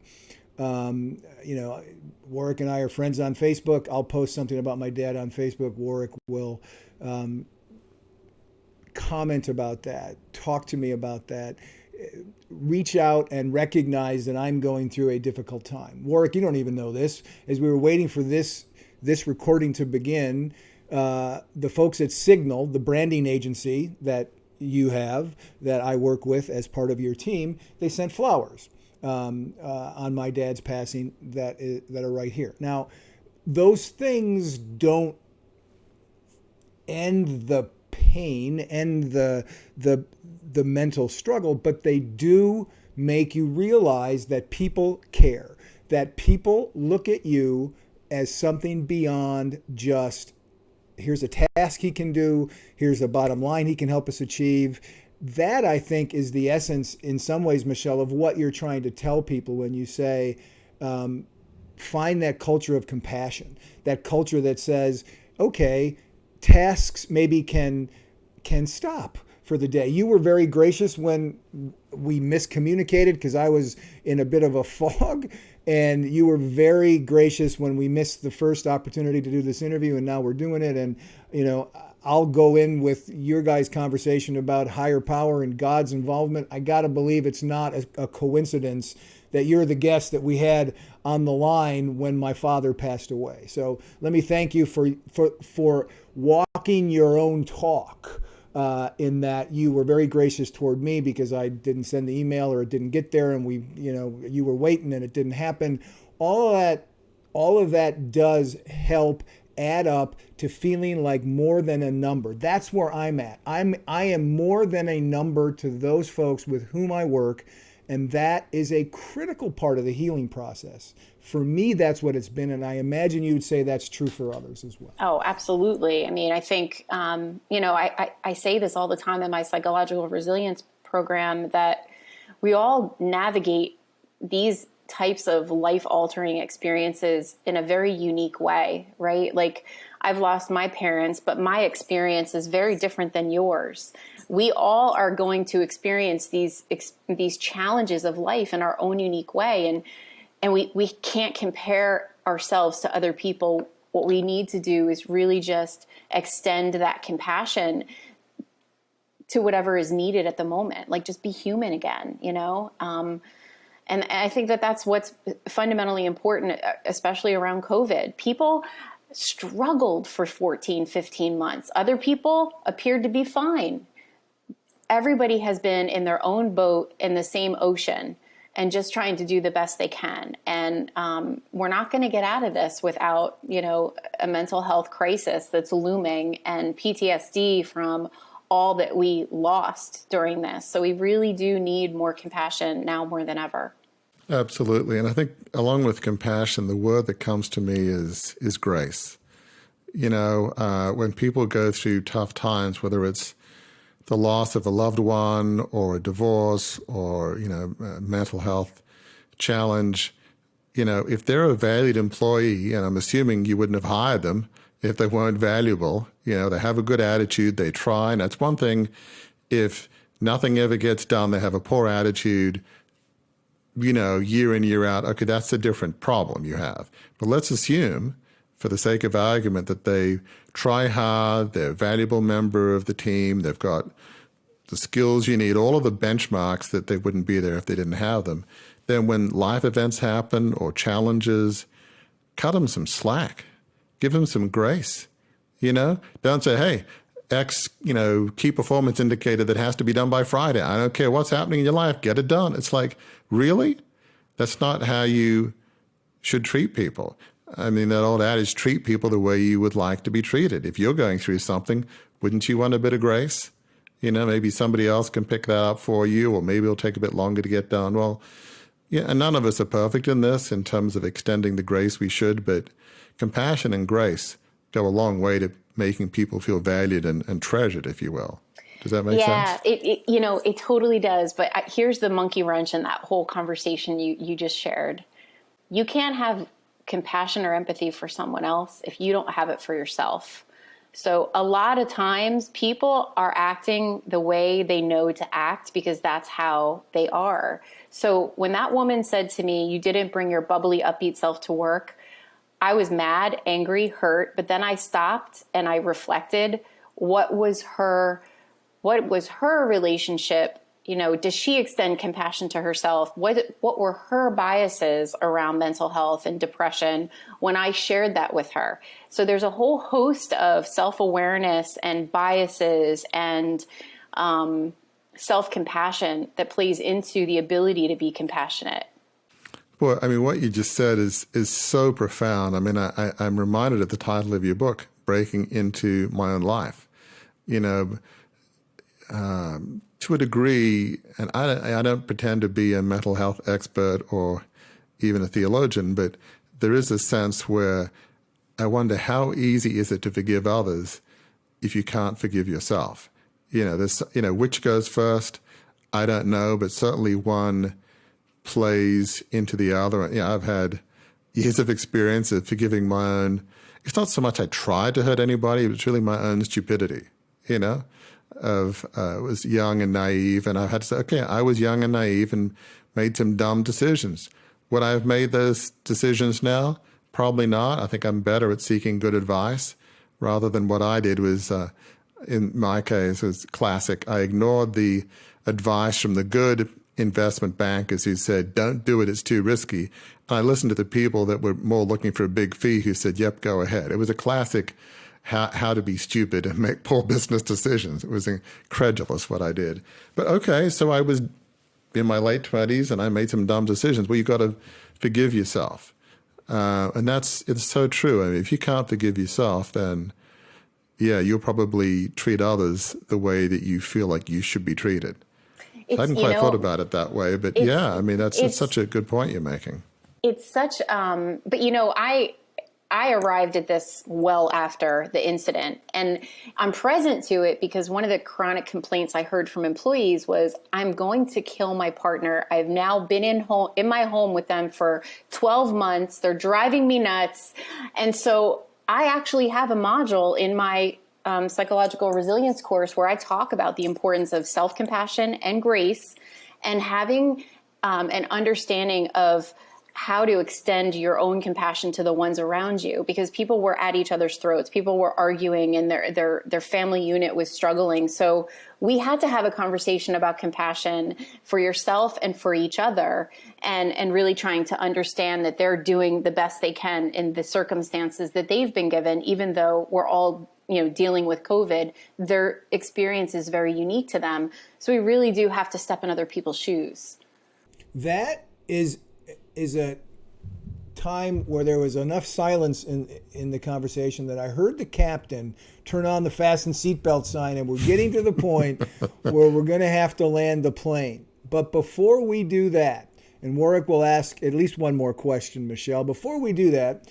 Warwick and I are friends on Facebook. I'll post something about my dad on Facebook. Warwick will comment about that, talk to me about that, reach out and recognize that I'm going through a difficult time. Warwick, you don't even know this. As we were waiting for this recording to begin, the folks at Signal, the branding agency that you have, that I work with as part of your team, they sent flowers on my dad's passing that are right here. Now, those things don't end the pain, end the mental struggle, but they do make you realize that people care, that people look at you as something beyond just, here's a task he can do, here's a bottom line he can help us achieve. That, I think, is the essence, in some ways, Michelle, of what you're trying to tell people when you say, find that culture of compassion, that culture that says, okay, tasks maybe can stop for the day. You were very gracious when we miscommunicated because I was in a bit of a fog, and you were very gracious when we missed the first opportunity to do this interview, and now we're doing it. And, I'll go in with your guys' conversation about higher power and God's involvement. I got to believe it's not a coincidence that you're the guest that we had on the line when my father passed away. So let me thank you for walking your own talk, in that you were very gracious toward me because I didn't send the email or it didn't get there, and you were waiting and it didn't happen. All of that does help add up to feeling like more than a number. That's where I'm at. I am more than a number to those folks with whom I work, and that is a critical part of the healing process. For me, that's what it's been, and I imagine you would say that's true for others as well. Oh, absolutely. I mean, I think, I say this all the time in my psychological resilience program, that we all navigate these types of life-altering experiences in a very unique way, right? Like, I've lost my parents, but my experience is very different than yours. We all are going to experience these challenges of life in our own unique way, and we can't compare ourselves to other people. What we need to do is really just extend that compassion to whatever is needed at the moment. Like, just be human again, you know? And I think that that's what's fundamentally important, especially around COVID. People struggled for 14, 15 months. Other people appeared to be fine. Everybody has been in their own boat in the same ocean and just trying to do the best they can. And we're not going to get out of this without, you know, a mental health crisis that's looming and PTSD from all that we lost during this. So we really do need more compassion now more than ever. Absolutely. And I think along with compassion, the word that comes to me is grace. You know, when people go through tough times, whether it's the loss of a loved one or a divorce or, you know, a mental health challenge, you know, if they're a valued employee, and I'm assuming you wouldn't have hired them if they weren't valuable, you know, they have a good attitude, they try. And that's one thing. If nothing ever gets done, they have a poor attitude, you know, year in, year out. Okay, that's a different problem you have. But let's assume, for the sake of argument, that they try hard, they're a valuable member of the team, they've got the skills you need, all of the benchmarks that they wouldn't be there if they didn't have them. Then when life events happen or challenges, cut them some slack. Give them some grace, you know? Don't say, hey, X, you know, key performance indicator that has to be done by Friday. I don't care what's happening in your life, get it done. It's like, really? That's not how you should treat people. I mean, that old adage, treat people the way you would like to be treated. If you're going through something, wouldn't you want a bit of grace? You know, maybe somebody else can pick that up for you, or maybe it'll take a bit longer to get done. Well, yeah, and none of us are perfect in this in terms of extending the grace we should, but compassion and grace go a long way to making people feel valued and treasured, if you will. Does that make sense? Yeah, you know, it totally does. But here's the monkey wrench in that whole conversation you just shared. You can't have compassion or empathy for someone else if you don't have it for yourself. So a lot of times people are acting the way they know to act because that's how they are. So when that woman said to me, you didn't bring your bubbly, upbeat self to work, I was mad, angry, hurt, but then I stopped and I reflected what was her relationship. You know, does she extend compassion to herself? What were her biases around mental health and depression when I shared that with her? So there's a whole host of self-awareness and biases and self-compassion that plays into the ability to be compassionate. Well, I mean, what you just said is so profound. I mean, I'm reminded of the title of your book, Breaking Into My Own Life. You know, to a degree, and I don't pretend to be a mental health expert or even a theologian, but there is a sense where I wonder how easy is it to forgive others if you can't forgive yourself? You know, there's, you know, which goes first? I don't know, but certainly one plays into the other. You know, I've had years of experience of forgiving my own. It's not so much I tried to hurt anybody, but it's really my own stupidity, you know? Was young and naive, and I've had to say, okay, I was young and naive and made some dumb decisions. Would I have made those decisions now? Probably not. I think I'm better at seeking good advice rather than what I did was, in my case, was classic. I ignored the advice from the good investment bankers who said, don't do it, it's too risky. And I listened to the people that were more looking for a big fee who said, yep, go ahead. It was a classic how to be stupid and make poor business decisions. It was incredulous what I did. But okay, so I was in my late 20s and I made some dumb decisions. Well, you've got to forgive yourself. And it's so true. I mean, if you can't forgive yourself, then yeah, you'll probably treat others the way that you feel like you should be treated. I hadn't quite thought about it that way, but yeah, I mean, it's such a good point you're making. It's such, but you know, I arrived at this well after the incident, and I'm present to it because one of the chronic complaints I heard from employees was, I'm going to kill my partner. I've now been in my home with them for 12 months. They're driving me nuts. And so I actually have a module in my psychological resilience course where I talk about the importance of self-compassion and grace and having an understanding of how to extend your own compassion to the ones around you, because people were at each other's throats. People were arguing, and their family unit was struggling. So we had to have a conversation about compassion for yourself and for each other, and really trying to understand that they're doing the best they can in the circumstances that they've been given, even though we're all dealing with COVID. Their experience is very unique to them. So we really do have to step in other people's shoes. That is a time where there was enough silence in the conversation that I heard the captain turn on the fasten seatbelt sign, and we're getting to the point where we're going to have to land the plane. But before we do that, and Warwick will ask at least one more question, Michelle, before we do that,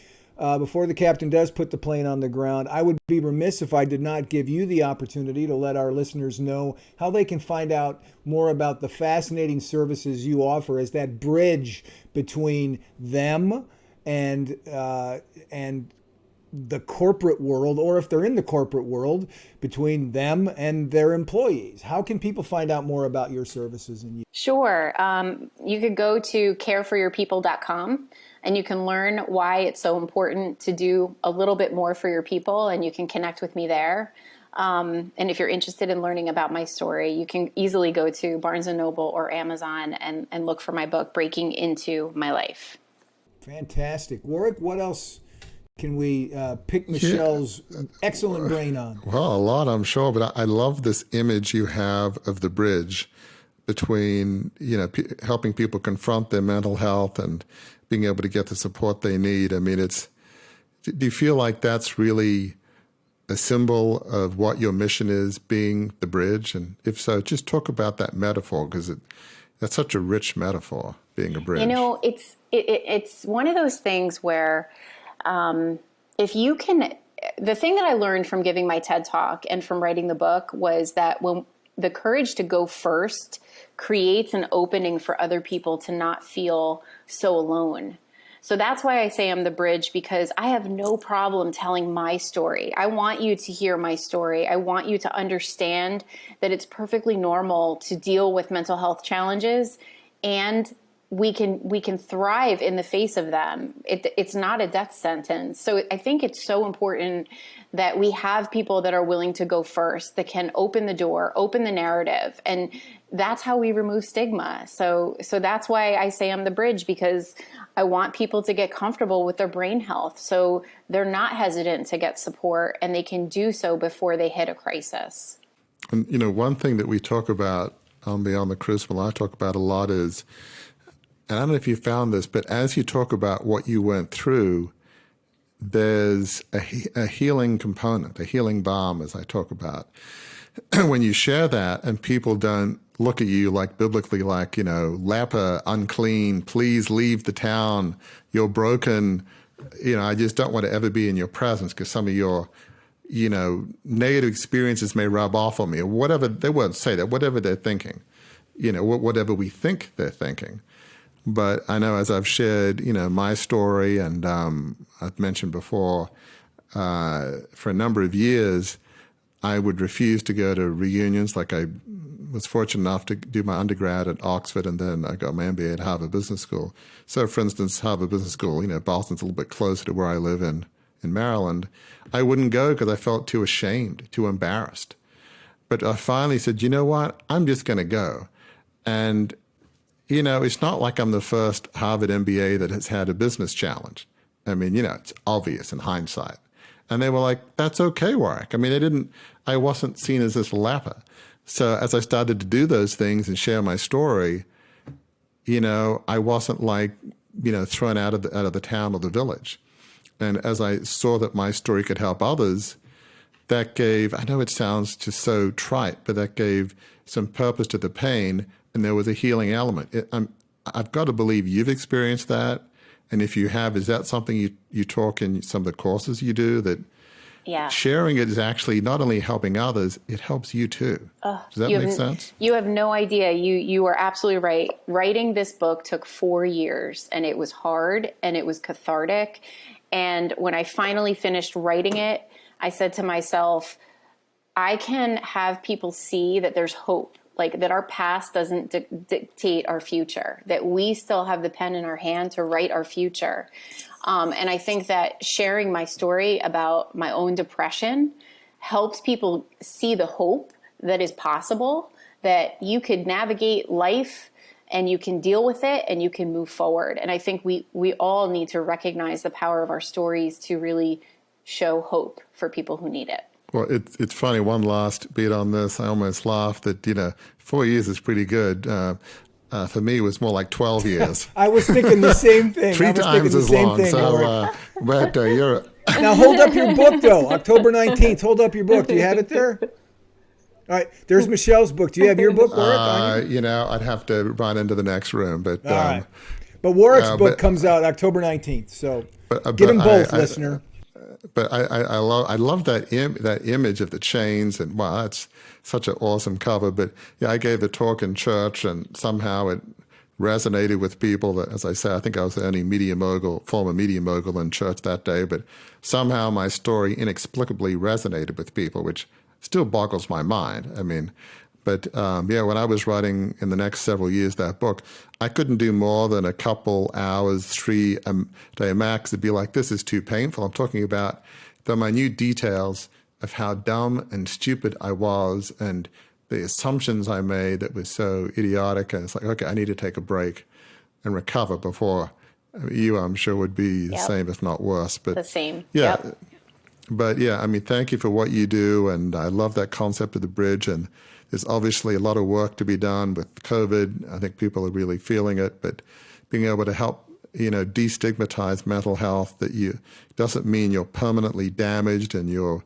before the captain does put the plane on the ground, I would be remiss if I did not give you the opportunity to let our listeners know how they can find out more about the fascinating services you offer as that bridge between them and the corporate world, or if they're in the corporate world, between them and their employees. How can people find out more about your services and you? Sure. You could go to careforyourpeople.com, and you can learn why it's so important to do a little bit more for your people, and you can connect with me there. And if you're interested in learning about my story, you can easily go to Barnes & Noble or Amazon and look for my book, Breaking Into My Life. Fantastic. Warwick, what else can we pick Michelle's excellent brain on? Well, a lot, I'm sure, but I love this image you have of the bridge between, helping people confront their mental health and being able to get the support they need. I mean, do you feel like that's really a symbol of what your mission is, being the bridge? And if so, just talk about that metaphor, because that's such a rich metaphor, being a bridge. It's one of those things where if you can, the thing that I learned from giving my TED Talk and from writing the book was that when the courage to go first creates an opening for other people to not feel so alone. So that's why I say I'm the bridge, because I have no problem telling my story. I want you to hear my story. I want you to understand that it's perfectly normal to deal with mental health challenges, and we can thrive in the face of them. It's not a death sentence. So I think it's so important that we have people that are willing to go first, that can open the door, open the narrative, and that's how we remove stigma. So that's why I say I'm the bridge, because I want people to get comfortable with their brain health, so they're not hesitant to get support, and they can do so before they hit a crisis. And one thing that we talk about on Beyond the Crucible, I talk about a lot is, and I don't know if you found this, but as you talk about what you went through, there's a healing component, a healing balm, as I talk about. When you share that and people don't look at you like biblically, like, leper, unclean, please leave the town, you're broken, I just don't want to ever be in your presence because some of your, negative experiences may rub off on me, or whatever. They won't say that, whatever they're thinking, whatever we think they're thinking. But I know, as I've shared, my story, and I've mentioned before, for a number of years, I would refuse to go to reunions. Like, I was fortunate enough to do my undergrad at Oxford, and then I got my MBA at Harvard Business School. So, for instance, Harvard Business School, Boston's a little bit closer to where I live in Maryland. I wouldn't go because I felt too ashamed, too embarrassed. But I finally said, you know what? I'm just going to go. And it's not like I'm the first Harvard MBA that has had a business challenge. I mean, it's obvious in hindsight. And they were like, that's okay, Warwick. I mean, I wasn't seen as this leper. So as I started to do those things and share my story, I wasn't like, thrown out of the town or the village. And as I saw that my story could help others, that gave, I know it sounds just so trite, but that gave some purpose to the pain, and there was a healing element. I've got to believe you've experienced that. And if you have, is that something you talk in some of the courses you do, that sharing it is actually not only helping others, it helps you too? Does that make sense? You have no idea. You are absolutely right. Writing this book took 4 years, and it was hard, and it was cathartic. And when I finally finished writing it, I said to myself, I can have people see that there's hope like that our past doesn't dictate our future, that we still have the pen in our hand to write our future. And I think that sharing my story about my own depression helps people see the hope that is possible, that you could navigate life and you can deal with it and you can move forward. And I think we all need to recognize the power of our stories to really show hope for people who need it. Well, it's funny, one last bit on this. I almost laughed that, 4 years is pretty good. For me, it was more like 12 years. I was thinking the same thing. Three times as long. But you're... Now hold up your book, though. October 19th, hold up your book. Do you have it there? All right, there's Michelle's book. Do you have your book, Warwick? I'd have to run into the next room. But all right. But Warwick's book comes out October 19th, so get them both, listener. But I love that image of the chains, and wow, that's such an awesome cover. But yeah, I gave the talk in church, and somehow it resonated with people. That, as I say, I think I was the only former media mogul in church that day. But somehow my story inexplicably resonated with people, which still boggles my mind. I mean, but when I was writing in the next several years that book, I couldn't do more than a couple hours, 3 day max. It'd be like, this is too painful. I'm talking about the minute details of how dumb and stupid I was and the assumptions I made that was so idiotic. And it's like, okay, I need to take a break and recover before you, I'm sure, would be the same, if not worse. But the same. Yeah. Yep. But yeah, I mean, thank you for what you do. And I love that concept of the bridge. And there's obviously a lot of work to be done with COVID. I think people are really feeling it, but being able to help, destigmatize mental health, doesn't mean you're permanently damaged and you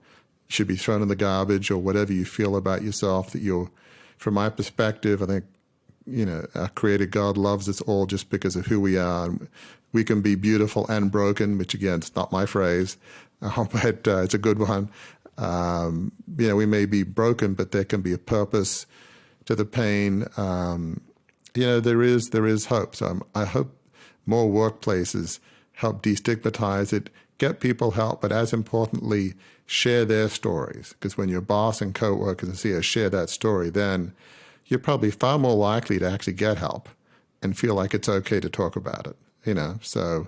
should be thrown in the garbage or whatever you feel about yourself, from my perspective, I think, our Creator God loves us all just because of who we are. We can be beautiful and broken, which again, it's not my phrase, but it's a good one. We may be broken, but there can be a purpose to the pain. There is hope. So I hope more workplaces help destigmatize it, get people help, but as importantly, share their stories. Because when your boss and coworkers and CEOs share that story, then you're probably far more likely to actually get help and feel like it's okay to talk about it. So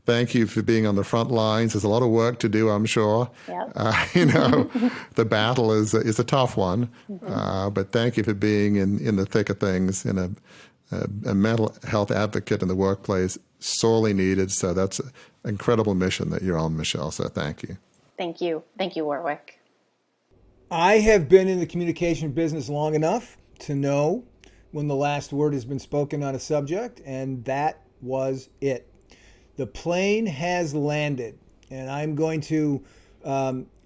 thank you for being on the front lines. There's a lot of work to do, I'm sure. Yep. The battle is a tough one, but thank you for being in the thick of things, and a mental health advocate in the workplace, sorely needed. So that's an incredible mission that you're on, Michelle. So thank you. Thank you. Thank you, Warwick. I have been in the communication business long enough to know when the last word has been spoken on a subject, and that was it. The plane has landed, and I'm going to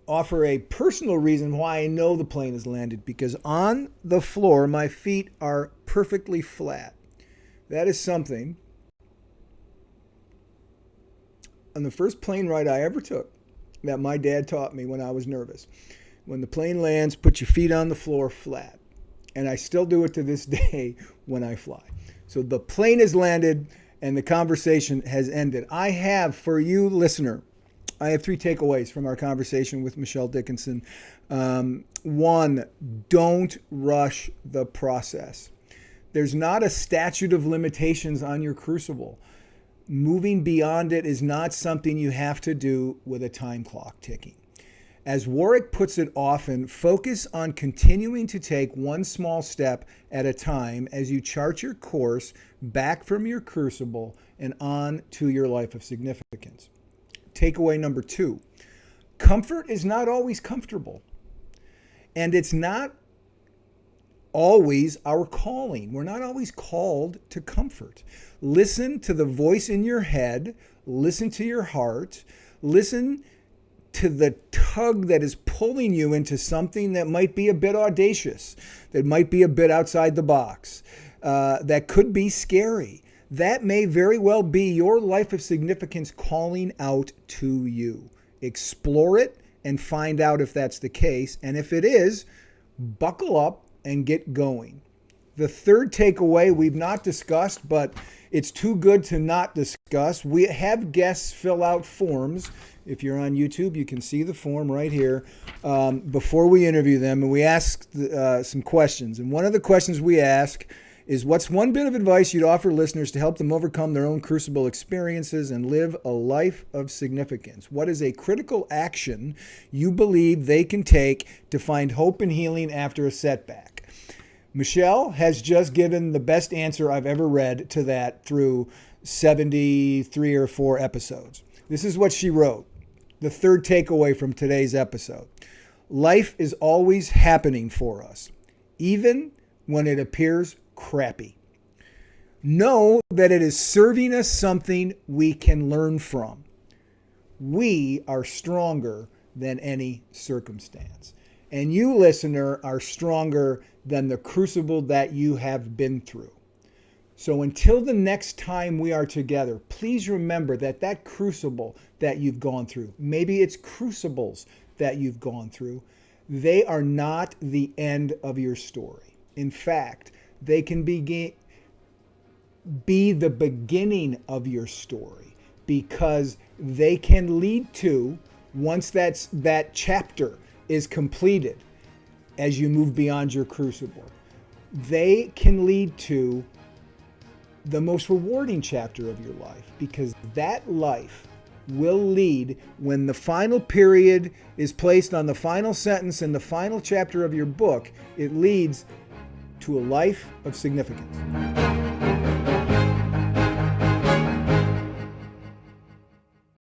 offer a personal reason why I know the plane has landed, because on the floor, my feet are perfectly flat. That is something. On the first plane ride I ever took, that my dad taught me when I was nervous. When the plane lands, put your feet on the floor flat. And I still do it to this day when I fly. So the plane has landed and the conversation has ended. I have, for you, listener, I have 3 takeaways from our conversation with Michelle Dickinson. 1, don't rush the process. There's not a statute of limitations on your crucible. Moving beyond it is not something you have to do with a time clock ticking. As Warwick puts it often, focus on continuing to take one small step at a time as you chart your course back from your crucible and on to your life of significance. Takeaway number 2, comfort is not always comfortable. And it's not always our calling. We're not always called to comfort. Listen to the voice in your head. Listen to your heart. Listen to the tug that is pulling you into something that might be a bit audacious, that might be a bit outside the box, that could be scary. That may very well be your life of significance calling out to you. Explore it and find out if that's the case. And if it is, buckle up and get going. The third takeaway we've not discussed, but it's too good to not discuss. We have guests fill out forms. If you're on YouTube, you can see the form right here before we interview them. And we ask some questions. And one of the questions we ask is, what's one bit of advice you'd offer listeners to help them overcome their own crucible experiences and live a life of significance? What is a critical action you believe they can take to find hope and healing after a setback? Michelle has just given the best answer I've ever read to that through 73 or 4 episodes. This is what she wrote. The third takeaway from today's episode. Life is always happening for us, even when it appears crappy. Know that it is serving us something we can learn from. We are stronger than any circumstance. And you, listener, are stronger than the crucible that you have been through. So until the next time we are together, please remember that that crucible that you've gone through, maybe it's crucibles that you've gone through, they are not the end of your story. In fact, they can be the beginning of your story, because they can lead to, once that chapter is completed, as you move beyond your crucible, they can lead to the most rewarding chapter of your life, because that life will lead, when the final period is placed on the final sentence in the final chapter of your book, it leads to a life of significance.